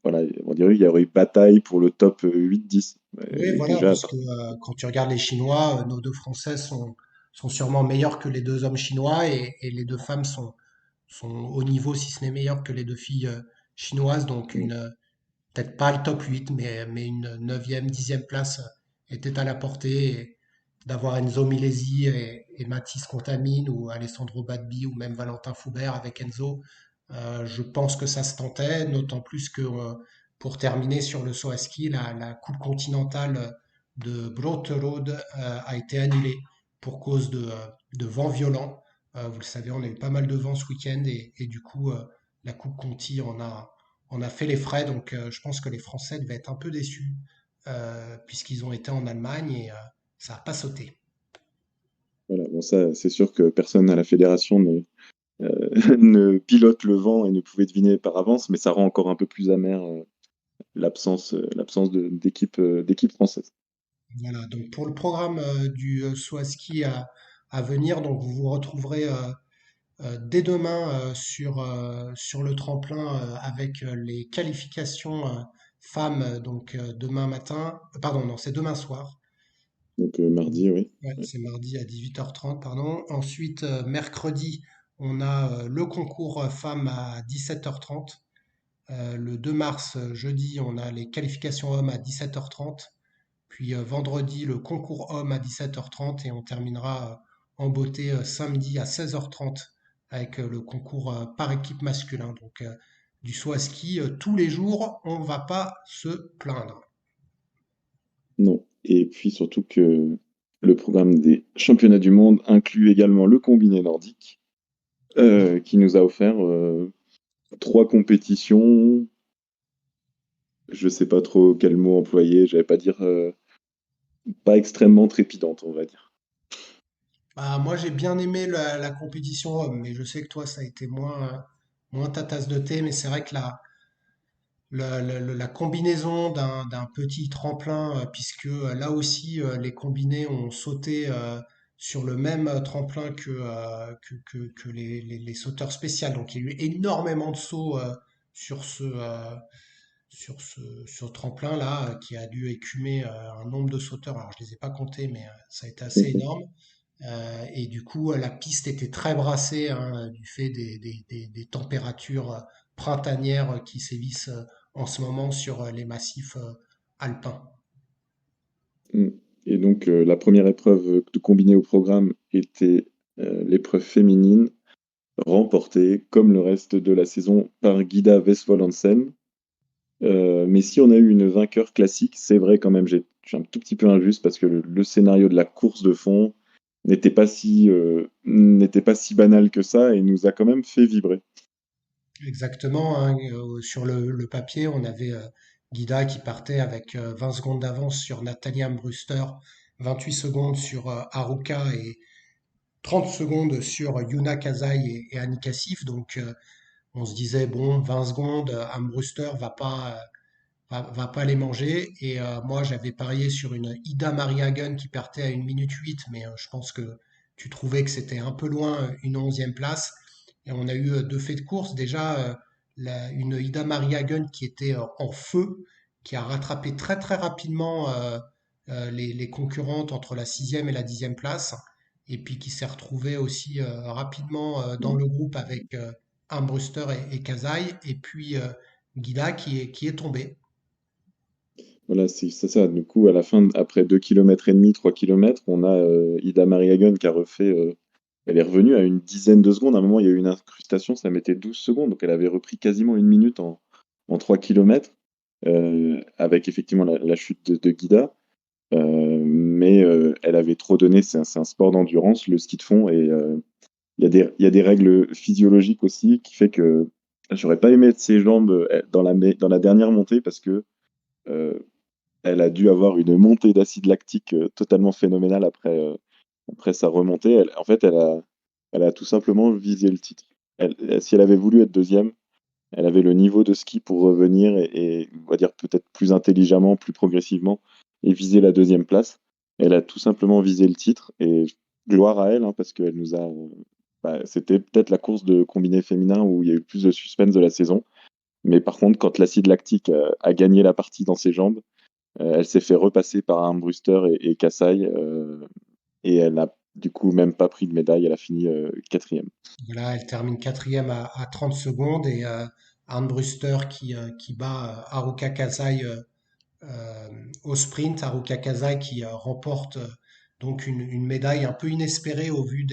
Speaker 4: voilà, on dirait qu'il y aurait eu bataille pour le top 8-10.
Speaker 3: oui,
Speaker 4: Et
Speaker 3: voilà,
Speaker 4: déjà,
Speaker 3: parce que quand tu regardes les Chinois, nos deux Français sont sûrement meilleurs que les deux hommes chinois et les deux femmes sont au niveau, si ce n'est meilleur que les deux filles chinoises. Donc peut-être pas le top 8, mais une neuvième, dixième place était à la portée. Et d'avoir Enzo Milesi et Mathis Contamine ou Alessandro Badbi ou même Valentin Foubert avec Enzo, je pense que ça se tentait, d'autant plus que pour terminer sur le saut à ski, la coupe continentale de Brotterode a été annulée pour cause de vent violent. Vous le savez, on a eu pas mal de vent ce week-end et du coup, la coupe Conti on a fait les frais. Donc, je pense que les Français devaient être un peu déçus puisqu'ils ont été en Allemagne et ça n'a pas sauté.
Speaker 4: Voilà, bon, ça, c'est sûr que personne à la fédération ne pilote le vent et ne pouvait deviner par avance, mais ça rend encore un peu plus amer l'absence d'équipe française.
Speaker 3: Voilà, donc pour le programme du saut à ski à venir, donc vous vous retrouverez dès demain sur le tremplin avec les qualifications femmes, donc demain matin, pardon, non, c'est demain soir.
Speaker 4: Donc mardi, oui.
Speaker 3: Ouais,
Speaker 4: Ouais.
Speaker 3: c'est mardi à 18h30, pardon. Ensuite, mercredi, on a le concours femmes à 17h30. Le 2 mars, jeudi, on a les qualifications hommes à 17h30. Puis vendredi, le concours homme à 17h30 et on terminera en beauté samedi à 16h30 avec le concours par équipe masculin. Donc du saut à ski tous les jours, on ne va pas se plaindre.
Speaker 4: Non. Et puis surtout que le programme des championnats du monde inclut également le combiné nordique, qui nous a offert 3 compétitions. Je sais pas trop quel mot employer, j'allais pas dire pas extrêmement trépidantes, on va dire.
Speaker 3: Bah, moi j'ai bien aimé la compétition homme, mais je sais que toi ça a été moins ta tasse de thé, mais c'est vrai que la combinaison d'un petit tremplin, puisque là aussi les combinés ont sauté sur le même tremplin que les sauteurs spéciaux. Donc il y a eu énormément de sauts sur ce tremplin-là qui a dû écumer un nombre de sauteurs. Alors je les ai pas comptés, mais ça a été assez énorme. Et du coup, la piste était très brassée du fait des températures printanières qui sévissent en ce moment sur les massifs alpins.
Speaker 4: Mm. Et donc la première épreuve de combiné au programme était l'épreuve féminine, remportée, comme le reste de la saison, par Guida Westphal-Hansen. Mais si on a eu une vainqueur classique, c'est vrai quand même, je suis un tout petit peu injuste parce que le scénario de la course de fond n'était pas si banal que ça et nous a quand même fait vibrer.
Speaker 3: Exactement, hein, sur le papier, on avait Guida qui partait avec 20 secondes d'avance sur Nathalie Armbruster, 28 secondes sur Haruka et 30 secondes sur Yuna Kazai et Annika Sif. Donc on se disait, bon, 20 secondes, Armbruster va pas les manger. Et moi, j'avais parié sur une Ida Maria-Gun qui partait à 1 minute 8, mais je pense que tu trouvais que c'était un peu loin, une 11e place. Et on a eu deux faits de course. Déjà, une Ida Maria-Gun qui était en feu, qui a rattrapé très très rapidement les concurrentes entre la 6e et la 10e place. Et puis qui s'est retrouvée aussi rapidement dans le groupe avec Armbruster et Kazai. Et puis Guida qui est tombée.
Speaker 4: Voilà, c'est ça. Du coup, à la fin, après 2,5 km, 3 km, on a Ida Maria-Gun qui a refait. Elle est revenue à une dizaine de secondes. À un moment, il y a eu une incrustation, ça mettait 12 secondes. Donc, elle avait repris quasiment 1 minute en 3 km, avec effectivement la chute de Guida. Mais elle avait trop donné. C'est un sport d'endurance, le ski de fond. Et il y a des règles physiologiques aussi qui fait que j'aurais pas aimé être ses jambes dans la dernière montée parce que euh, elle a dû avoir une montée d'acide lactique totalement phénoménale après sa remontée. En fait, elle a tout simplement visé le titre. Si elle avait voulu être deuxième, elle avait le niveau de ski pour revenir et on va dire peut-être plus intelligemment, plus progressivement, et viser la deuxième place. Elle a tout simplement visé le titre et gloire à elle, hein, parce qu'elle nous a. C'était peut-être la course de combiné féminin où il y a eu le plus de suspense de la saison. Mais par contre, quand l'acide lactique a gagné la partie dans ses jambes, elle s'est fait repasser par Armbruster et Kassai et elle a du coup, même pas pris de médaille. Elle a fini quatrième.
Speaker 3: Voilà, elle termine quatrième à 30 secondes et Armbruster qui bat Haruka Kasai au sprint. Haruka Kasai qui remporte donc une médaille un peu inespérée au vu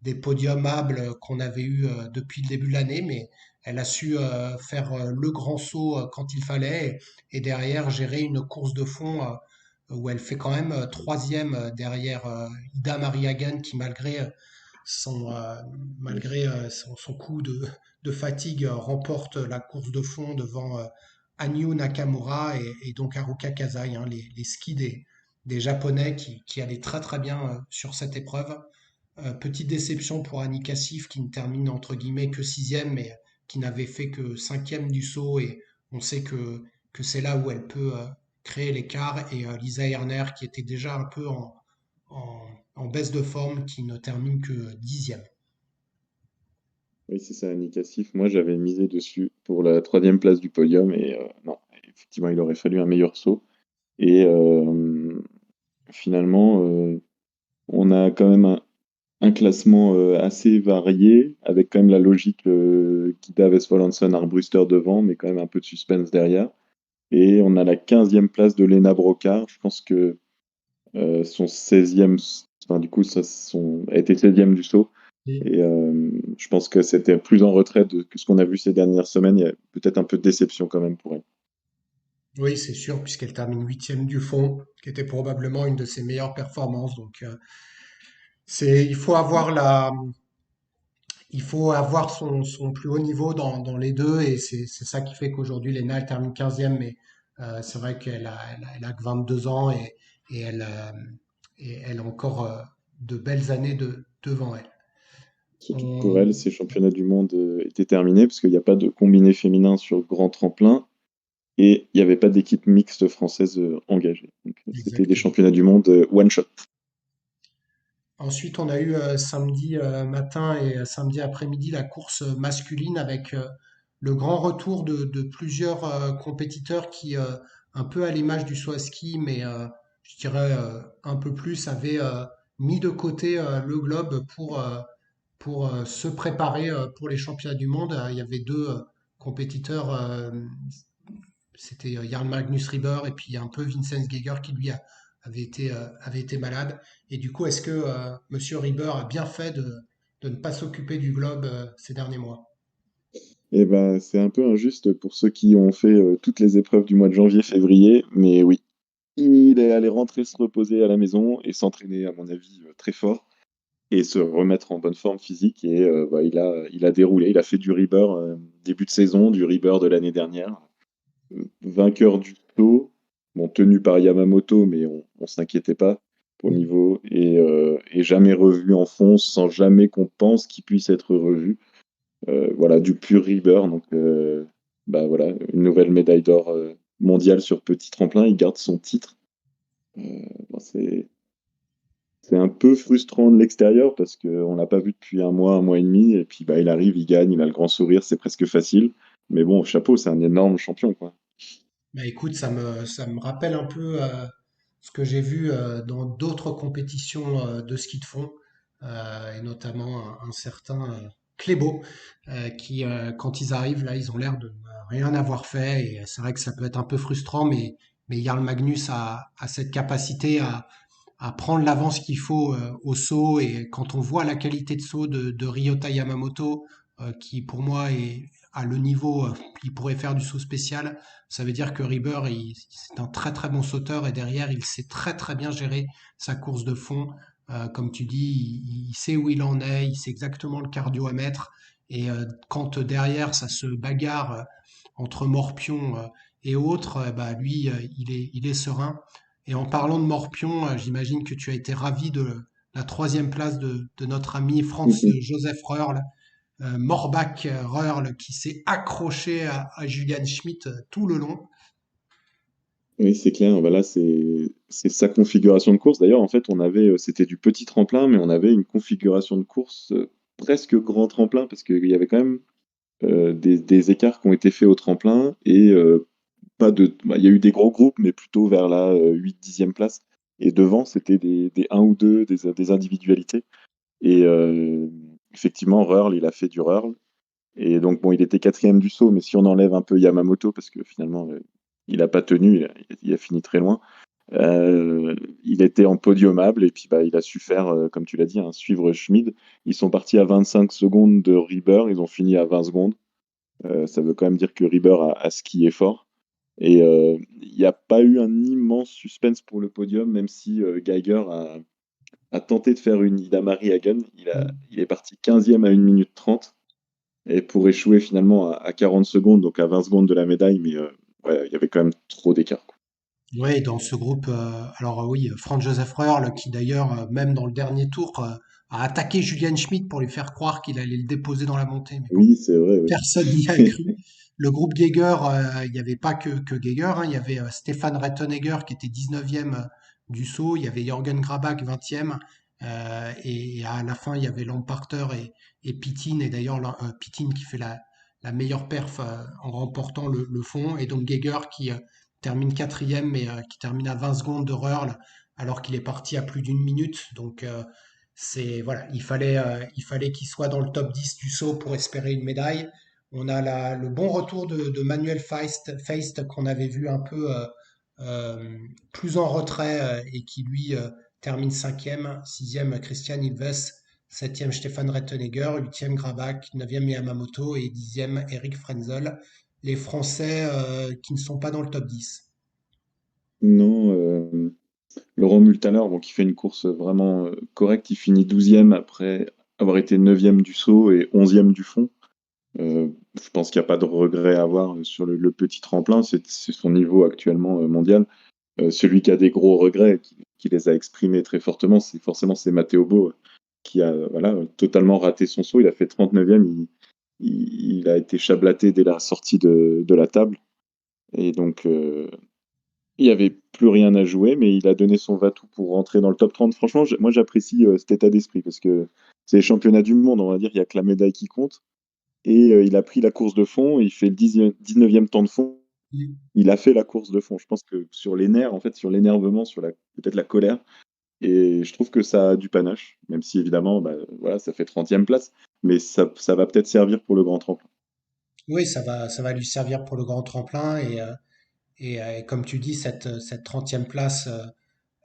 Speaker 3: des podiumables qu'on avait eu depuis le début de l'année, mais elle a su faire le grand saut quand il fallait et derrière gérer une course de fond où elle fait quand même troisième derrière Ida Mariagan qui son, euh, malgré son coup de fatigue remporte la course de fond devant Anyu Nakamura et donc Haruka Kasai, hein, les skis des Japonais qui allaient très très bien sur cette épreuve. Petite déception pour Annie Kassif qui ne termine entre guillemets que sixième, mais qui n'avait fait que cinquième du saut. Et on sait que c'est là où elle peut créer l'écart. Et Lisa Erner qui était déjà un peu en, en baisse de forme, qui ne termine que dixième.
Speaker 4: Oui, c'est ça, Nick Sif. Moi, j'avais misé dessus pour la troisième place du podium et non, effectivement, il aurait fallu un meilleur saut. Et finalement, on a quand même un classement assez varié, avec quand même la logique Guida Westphal-Hansen, Arbruster devant, mais quand même un peu de suspense derrière. Et on a la 15e place de Lena Brocard. Je pense que son 16e, enfin, du coup, a été 16e du saut. Et je pense que c'était plus en retrait que ce qu'on a vu ces dernières semaines. Il y a peut-être un peu de déception quand même pour elle.
Speaker 3: Oui, c'est sûr, puisqu'elle termine huitième du fond, qui était probablement une de ses meilleures performances. Donc, il faut avoir il faut avoir son plus haut niveau dans les deux, et c'est ça qui fait qu'aujourd'hui, Lena, elle termine quinzième, mais c'est vrai elle a que 22 ans et elle a encore de belles années devant elle.
Speaker 4: Surtout que pour elle,
Speaker 3: On-
Speaker 4: ces championnats du monde étaient terminés parce qu'il n'y a pas de combiné féminin sur grand tremplin et il n'y avait pas d'équipe mixte française engagée. Donc, c'était des
Speaker 3: Exactement.
Speaker 4: championnats du monde one shot.
Speaker 3: Ensuite, on a eu samedi matin et samedi après-midi la course masculine avec le grand retour de plusieurs compétiteurs qui, un peu à l'image du saut à ski, mais je dirais un peu plus, avaient mis de côté le globe pour se préparer pour les championnats du monde. Il y avait deux compétiteurs, c'était Jarl Magnus Rieber et puis un peu Vincent Geiger qui lui avait été malade. Et du coup, est-ce que Monsieur Rieber a bien fait de ne pas s'occuper du globe ces derniers mois?
Speaker 4: Et ben, c'est un peu injuste pour ceux qui ont fait toutes les épreuves du mois de janvier-février, mais oui, il est allé rentrer se reposer à la maison et s'entraîner, à mon avis, très fort et se remettre en bonne forme physique. Et bah, il a déroulé, il a fait du Rieber début de saison, du Rieber de l'année dernière. Vainqueur du saut, bon, tenu par Yamamoto, mais on s'inquiétait pas pour le niveau, et jamais revu en fond, sans jamais qu'on pense qu'il puisse être revu. Voilà, du pur Rieber, donc bah voilà, une nouvelle médaille d'or mondiale sur petit tremplin, il garde son titre. Bon, c'est un peu frustrant de l'extérieur parce qu'on l'a pas vu depuis un mois et demi, et puis bah, il arrive, il gagne, il a le grand sourire, c'est presque facile. Mais bon, chapeau, c'est un énorme champion, quoi.
Speaker 3: Bah écoute, ça me rappelle un peu ce que j'ai vu dans d'autres compétitions de ski de fond, et notamment un certain Klébo, qui, quand ils arrivent, là, ils ont l'air de ne rien avoir fait, et c'est vrai que ça peut être un peu frustrant, mais Jarl Magnus a cette capacité à prendre l'avance qu'il faut au saut, et quand on voit la qualité de saut de Ryota Yamamoto, qui pour moi à le niveau, il pourrait faire du saut spécial. Ça veut dire que Rieber, c'est un très très bon sauteur et derrière, il sait très très bien gérer sa course de fond. Comme tu dis, il sait où il en est, il sait exactement le cardio à mettre. Et quand derrière, ça se bagarre entre Morpion et autres, bah, lui, il est serein. Et en parlant de Morpion, j'imagine que tu as été ravi de la troisième place de notre ami Franz Joseph Röhrl, Morbach Röhrl, qui s'est accroché à Julian Schmidt tout le long.
Speaker 4: Oui, c'est clair. Voilà, c'est sa configuration de course. D'ailleurs, en fait, c'était du petit tremplin, mais on avait une configuration de course presque grand tremplin parce qu'il y avait quand même des écarts qui ont été faits au tremplin et pas de. Bah, il y a eu des gros groupes, mais plutôt vers la 8-10e place. et devant, c'était des 1 ou 2, des individualités. Et effectivement, Röhrl, il a fait du Röhrl. Et donc, bon, il était quatrième du saut, mais si on enlève un peu Yamamoto, parce que finalement, il n'a pas tenu, il a fini très loin, il était en podiumable, et puis bah, il a su faire, comme tu l'as dit, hein, suivre Schmid. Ils sont partis à 25 secondes de Rieber, ils ont fini à 20 secondes. Ça veut quand même dire que Rieber a skié fort. Et il n'y a pas eu un immense suspense pour le podium, même si Geiger a tenté de faire une Ida Marie Hagen. Il est parti 15e à 1 minute 30 et pour échouer finalement à 40 secondes, donc à 20 secondes de la médaille, mais ouais, il y avait quand même trop d'écart, quoi.
Speaker 3: Oui, dans ce groupe, oui, Franz Josef Röhrl, qui d'ailleurs, même dans le dernier tour, a attaqué Julian Schmidt pour lui faire croire qu'il allait le déposer dans la montée. Mais bon,
Speaker 4: Oui, c'est vrai, oui.
Speaker 3: personne n'y a cru. Le groupe Geiger, il n'y avait pas que Geiger, hein, il y avait Stefan Rettenegger qui était 19e du saut, il y avait Jürgen Grabach 20e, et à la fin il y avait Lamparter et Pittin, et d'ailleurs Pittin qui fait la meilleure perf en remportant le fond, et donc Geiger qui termine quatrième, mais qui termine à 20 secondes de Röhrl alors qu'il est parti à plus d'une minute. Donc voilà, il fallait qu'il soit dans le top 10 du saut pour espérer une médaille. On a le bon retour de Manuel Feist qu'on avait vu un peu euh, plus en retrait et qui lui termine cinquième, sixième Christian Ilves, septième Stefan Rettenegger, huitième Grabach, neuvième Yamamoto et dixième Eric Frenzel. Les Français qui ne sont pas dans le top 10.
Speaker 4: Non, Laurent Multaler, bon, qui fait une course vraiment correcte, il finit 12e après avoir été 9e du saut et 11e du fond. Je pense qu'il n'y a pas de regret à avoir sur le petit tremplin, c'est son niveau actuellement mondial. Celui qui a des gros regrets, qui les a exprimés très fortement, c'est Matteo Bo, qui a voilà, totalement raté son saut. Il a fait 39e, il a été chablaté dès la sortie de la table. Et donc, il n'y avait plus rien à jouer, mais il a donné son va-tout pour rentrer dans le top 30. Franchement, moi j'apprécie cet état d'esprit parce que c'est les championnats du monde, on va dire, il n'y a que la médaille qui compte. Et il a pris la course de fond, il fait le 19e temps de fond. Il a fait la course de fond. Je pense que sur les nerfs, en fait, sur l'énervement, peut-être la colère. Et je trouve que ça a du panache, même si évidemment, bah, voilà, ça fait 30e place. Mais ça va peut-être servir pour le grand tremplin.
Speaker 3: Oui, ça va lui servir pour le grand tremplin et comme tu dis, cette 30e place,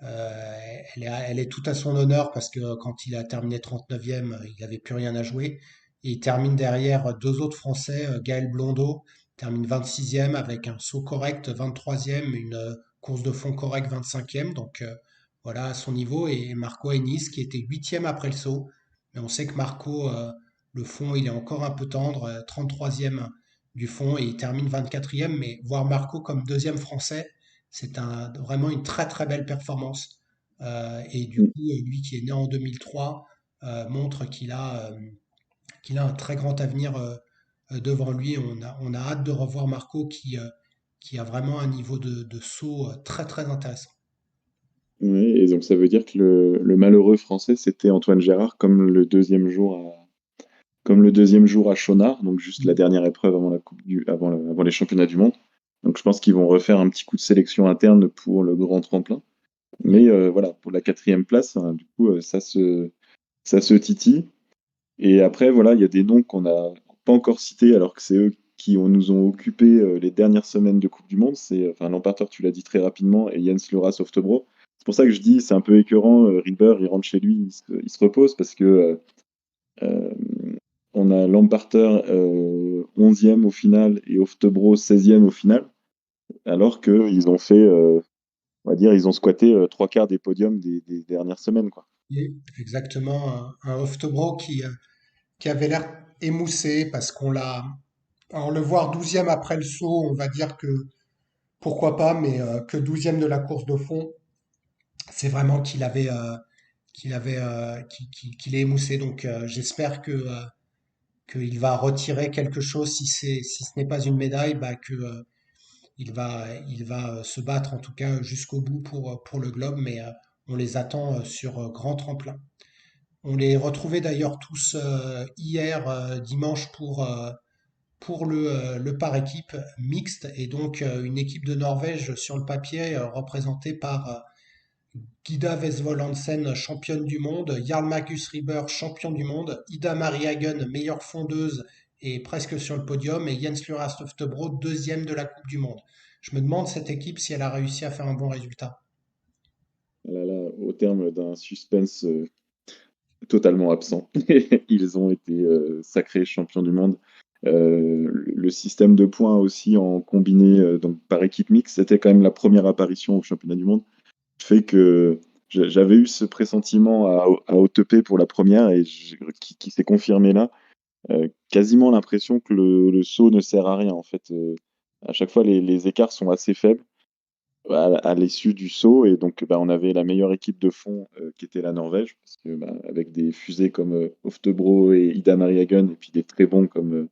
Speaker 3: elle est tout à son honneur parce que quand il a terminé 39e, il n'avait plus rien à jouer. Et il termine derrière deux autres Français, Gaël Blondeau termine 26e avec un saut correct, 23e, une course de fond correcte, 25e. Donc voilà à son niveau. Et Marco Hennis qui était 8e après le saut. Mais on sait que Marco, le fond, il est encore un peu tendre, 33e du fond et il termine 24e. Mais voir Marco comme deuxième Français, c'est vraiment une très très belle performance. Et du
Speaker 4: Mm.
Speaker 3: coup, lui qui est né en 2003 montre qu'il a un très grand avenir devant lui. On a hâte de revoir Marco qui a vraiment un niveau de saut très très intéressant.
Speaker 4: Ouais, et donc ça veut dire que le malheureux français, c'était Antoine Gérard, comme le deuxième jour à Chonard, donc juste la dernière épreuve avant avant les championnats du monde. Donc je pense qu'ils vont refaire un petit coup de sélection interne pour le grand tremplin. Mais voilà, pour la quatrième place, hein, du coup, ça se titille. Et après, voilà, il y a des noms qu'on n'a pas encore cités, alors que c'est eux qui nous ont occupé les dernières semaines de Coupe du Monde. Enfin, Lamparter, tu l'as dit très rapidement, et Jens Lura Oftebro. C'est pour ça que je dis, c'est un peu écœurant. Rieber, il rentre chez lui, il se repose, parce que euh, on a Lamparter 11e au final et Oftebro 16e au final, alors qu'ils ont fait, on va dire, ils ont squatté trois quarts des podiums des dernières semaines, quoi.
Speaker 3: Exactement, un Oftebro qui avait l'air émoussé parce alors le voir 12e après le saut, on va dire que pourquoi pas, mais que 12e de la course de fond, c'est vraiment qu'il est émoussé. Donc j'espère qu'il va retirer quelque chose si ce n'est pas une médaille, bah, que il va se battre en tout cas jusqu'au bout pour le globe, mais on les attend sur grand tremplin. On les retrouvait d'ailleurs tous hier dimanche pour le par équipe mixte et donc une équipe de Norvège sur le papier représentée par Gida Vesvold Hansen, championne du monde, Jarl Markus Rieber, champion du monde, Ida Marie Hagen, meilleure fondeuse et presque sur le podium, et Jens Lura Oftebro, deuxième de la Coupe du Monde. Je me demande cette équipe si elle a réussi à faire un bon résultat.
Speaker 4: Là, là, au terme d'un suspense totalement absent. Ils ont été sacrés champions du monde. Le système de points aussi en combiné donc par équipe mixte, c'était quand même la première apparition au championnat du monde. Fait que j'avais eu ce pressentiment à OTP pour la première et qui s'est confirmé là. Quasiment l'impression que le saut ne sert à rien en fait. À chaque fois, les écarts sont assez faibles à l'issue du saut. Et donc, bah, on avait la meilleure équipe de fond qui était la Norvège, parce que bah, avec des fusées comme Oftebro et Ida Marie Hagen, et puis des très bons comme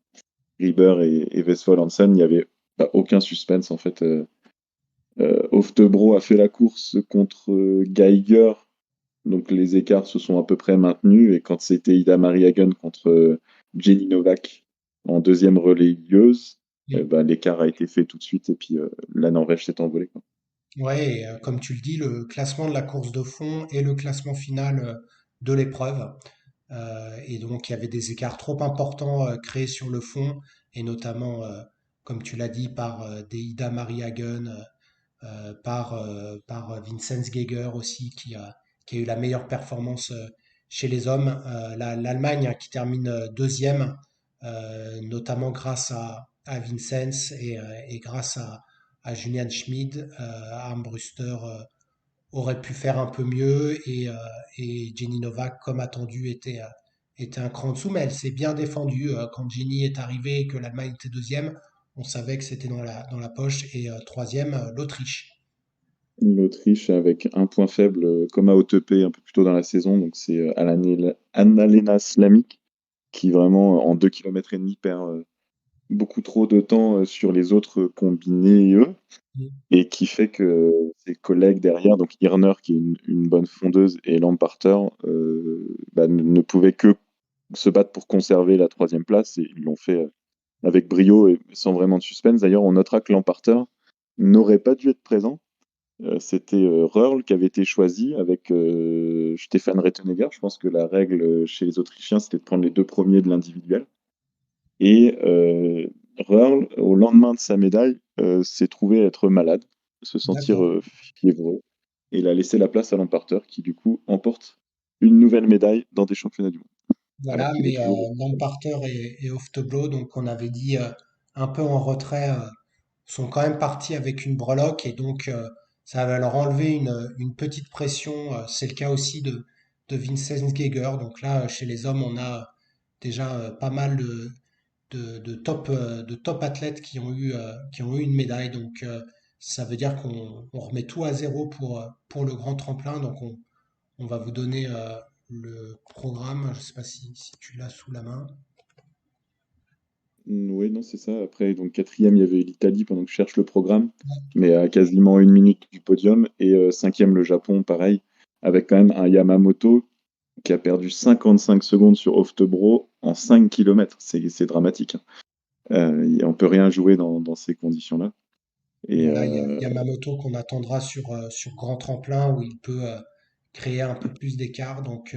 Speaker 4: Rieber et Vestfold Hansen, il n'y avait bah, aucun suspense en fait. Oftebro a fait la course contre Geiger, donc les écarts se sont à peu près maintenus. Et quand c'était Ida Marie Hagen contre Jenny Novak en deuxième relayeuse, bah, l'écart a été fait tout de suite et puis la Norvège s'est envolée, quoi.
Speaker 3: Ouais, et, comme tu le dis, le classement de la course de fond et le classement final de l'épreuve. Et donc, il y avait des écarts trop importants créés sur le fond, et notamment, comme tu l'as dit, par des Ida Marie Hagen, par Vincenz Geiger aussi, qui a eu la meilleure performance chez les hommes. L'Allemagne qui termine deuxième, notamment grâce à Vincenz et grâce à Julian Schmid. Armbruster aurait pu faire un peu mieux et Jenny Novak, comme attendu, était un cran en dessous, mais elle s'est bien défendue. Quand Jenny est arrivée et que l'Allemagne était deuxième, on savait que c'était dans la poche. Et troisième, l'Autriche.
Speaker 4: L'Autriche avec un point faible comme à OTP un peu plus tôt dans la saison, donc c'est Anna-Lena Slamik qui vraiment en 2,5 km perd beaucoup trop de temps sur les autres combinés et qui fait que ses collègues derrière, donc Irner qui est une bonne fondeuse et Lamparter, bah, ne pouvaient que se battre pour conserver la troisième place et ils l'ont fait avec brio et sans vraiment de suspense. D'ailleurs, on notera que Lamparter n'aurait pas dû être présent. C'était Röhrl qui avait été choisi avec Stefan Rettenegger. Je pense que la règle chez les Autrichiens, c'était de prendre les deux premiers de l'individuel. Et Röhrl, au lendemain de sa médaille, s'est trouvé être malade, se sentir
Speaker 3: D'accord.
Speaker 4: fiévreux, et il a laissé la place à Lamparter, qui du coup emporte une nouvelle médaille dans des championnats du monde, alors
Speaker 3: Voilà,
Speaker 4: qu'il est
Speaker 3: mais
Speaker 4: toujours.
Speaker 3: Lamparter et Oftebro, donc on avait dit un peu en retrait, sont quand même partis avec une breloque et donc ça va leur enlever une petite pression. C'est le cas aussi de Vincenz Geiger. Donc là, chez les hommes, on a déjà pas mal de top athlètes qui ont eu une médaille. Donc ça veut dire qu'on remet tout à zéro pour le grand tremplin. Donc on va vous donner le programme. Je ne sais pas si tu l'as sous la main.
Speaker 4: Oui, non, c'est ça. Après, donc quatrième, il y avait l'Italie pendant que je cherche le programme, mais à quasiment une minute du podium. Et cinquième, le Japon, pareil, avec quand même un Yamamoto qui a perdu 55 secondes sur Oftebro en 5 km. C'est dramatique, hein. On peut rien jouer dans ces conditions-là. Et
Speaker 3: Voilà, il y a Yamamoto qu'on attendra sur grand tremplin où il peut créer un peu plus d'écart. Donc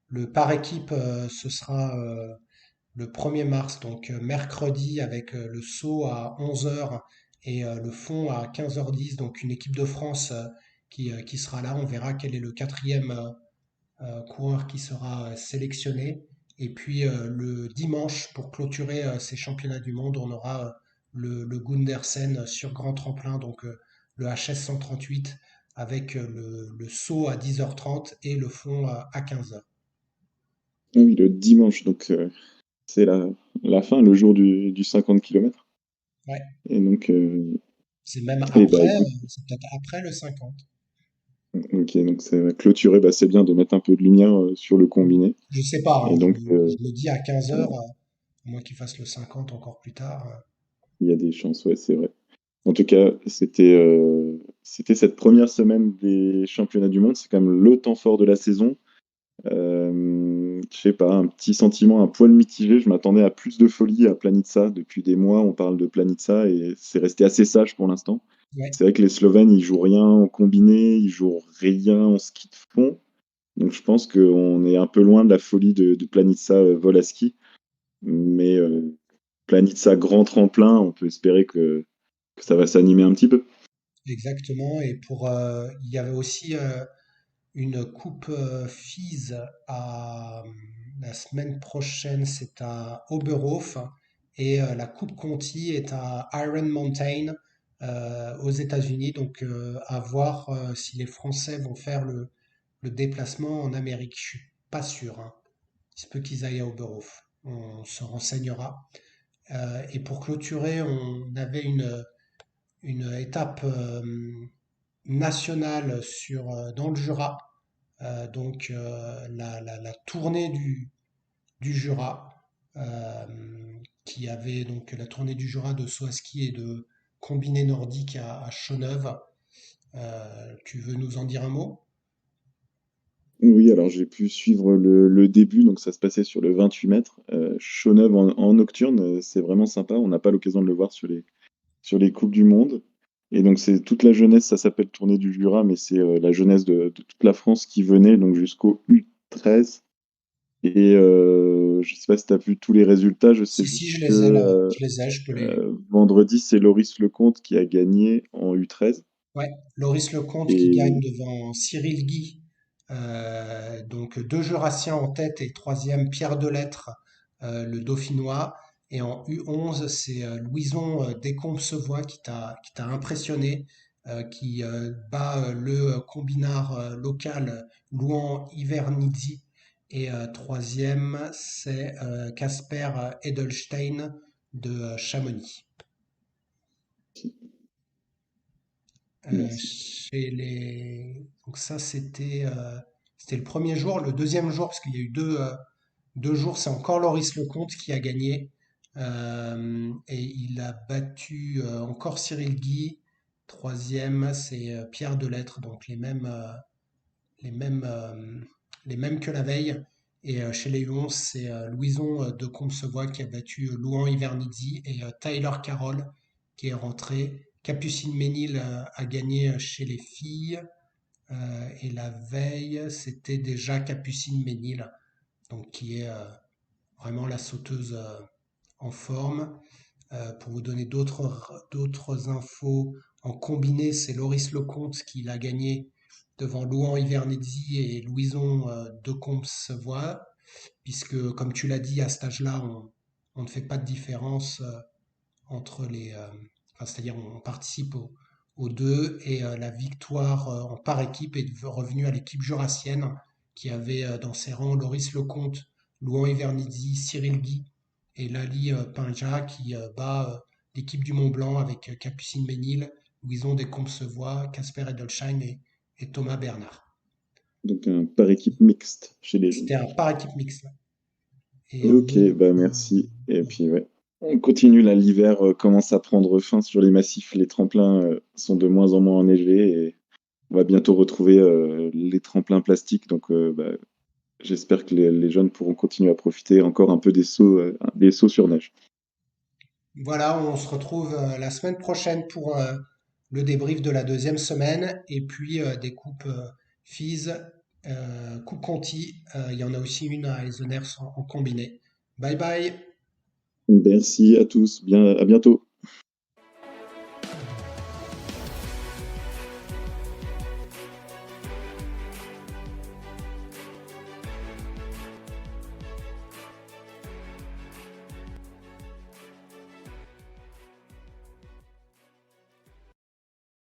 Speaker 3: le par équipe, ce sera le 1er mars, donc mercredi, avec le saut à 11 heures et le fond à 15h10. Donc une équipe de France qui sera là. On verra quel est le quatrième coureur qui sera sélectionné. Et puis le dimanche, pour clôturer ces championnats du monde, on aura le Gundersen sur grand tremplin, donc le HS 138, avec le saut à 10h30 et le fond à 15h.
Speaker 4: ah oui, le dimanche, donc c'est la fin, le jour du 50 km.
Speaker 3: Ouais,
Speaker 4: Et donc,
Speaker 3: c'est même
Speaker 4: et bah
Speaker 3: après,
Speaker 4: écoute,
Speaker 3: c'est peut-être après le 50.
Speaker 4: ok, donc c'est clôturé, bah, c'est bien de mettre un peu de lumière sur le combiné.
Speaker 3: Je sais pas,
Speaker 4: Et
Speaker 3: hein, je
Speaker 4: donc,
Speaker 3: me, je me dis à 15h, à moins qu'il fasse le 50 encore plus tard.
Speaker 4: il y a des chances, ouais, c'est vrai. En tout cas, c'était cette première semaine des championnats du monde. C'est quand même le temps fort de la saison. Je sais pas, un petit sentiment, un poil mitigé. Je m'attendais à plus de folie à Planitza. Depuis des mois, on parle de Planitza et c'est resté assez sage pour l'instant.
Speaker 3: Ouais,
Speaker 4: C'est vrai que les Slovènes, ils jouent rien en combiné, ils jouent rien en ski de fond. Donc je pense qu'on est un peu loin de la folie de Planica Volaski. Mais Planica grand tremplin, on peut espérer que ça va s'animer un petit peu.
Speaker 3: exactement. Et il y avait aussi une coupe FIS la semaine prochaine, c'est à Oberhof. Et la coupe Conti est à Iron Mountain aux États-Unis. Donc à voir si les Français vont faire le déplacement en Amérique. Je suis pas sûr, hein. Il se peut qu'ils aillent à Oberhof. On se renseignera. Et pour clôturer, on avait une étape nationale dans le Jura, la tournée du Jura, euh, qui avait donc la tournée du Jura de saut à ski et de combiné nordique à Chaux-Neuve. Tu veux nous en dire un mot?
Speaker 4: Oui, alors j'ai pu suivre le début, donc ça se passait sur le 28 mètres. Chaux-Neuve en nocturne, c'est vraiment sympa. On n'a pas l'occasion de le voir sur les Coupes du Monde. Et donc c'est toute la jeunesse, ça s'appelle Tournée du Jura, mais c'est la jeunesse de toute la France qui venait, donc jusqu'au U13. Et je sais pas si tu as vu tous les résultats, je sais
Speaker 3: Si, si,
Speaker 4: juste
Speaker 3: je
Speaker 4: que
Speaker 3: les ai là. Je les ai, je peux les.
Speaker 4: vendredi, c'est Loris Lecomte qui a gagné en U13.
Speaker 3: Ouais, Loris Lecomte qui gagne
Speaker 4: Et
Speaker 3: devant Cyril Guy. Donc deux Jurassiens en tête et troisième Pierre Delettre, le Dauphinois. Et en U11, c'est Louison Descombes-Sevoix qui t'a impressionné, qui bat le combinard local Louan Ivernizzi. Et troisième, c'est Casper Edelstein de Chamonix.
Speaker 4: merci.
Speaker 3: Donc ça, c'était le premier jour. Le deuxième jour, parce qu'il y a eu deux jours, c'est encore Loris Lecomte qui a gagné. Et il a battu encore Cyril Guy. Troisième, c'est Pierre Delettre, donc les mêmes, euh, les mêmes que la veille. Et chez les U11, c'est Louison de Combesevoie qui a battu Louan Ivernizzi et Tyler Carroll qui est rentré. Capucine Ménil a gagné chez les filles. Et la veille, c'était déjà Capucine Ménil, donc qui est vraiment la sauteuse en forme. Pour vous donner d'autres infos, en combiné, c'est Loris Lecomte qui l'a gagné devant Louan Ivernizzi et Louison de Combesevoie, puisque, comme tu l'as dit, à cet âge-là, on ne fait pas de différence entre enfin, c'est-à-dire on participe aux deux, et la victoire en par équipe est revenue à l'équipe jurassienne qui avait dans ses rangs Loris Lecomte, Louan Ivernizzi, Cyril Guy et Lali Pinja qui bat l'équipe du Mont Blanc avec Capucine Ménil, Louison Descombes-Sevoix, Casper Edelstein et Thomas Bernard.
Speaker 4: Donc un par équipe mixte chez les jeunes.
Speaker 3: C'était un par équipe mixte. Et
Speaker 4: Ok, bah merci. Et puis ouais, on continue là, l'hiver commence à prendre fin sur les massifs, les tremplins sont de moins en moins enneigés et on va bientôt retrouver les tremplins plastiques. Donc bah, j'espère que les jeunes pourront continuer à profiter encore un peu des sauts sur neige.
Speaker 3: voilà, on se retrouve la semaine prochaine pour le débrief de la deuxième semaine et puis des coupes FIS, coupe Conti. Il y en a aussi une à Eisenherz en combiné. Bye bye!
Speaker 4: Merci à tous, bien, à bientôt.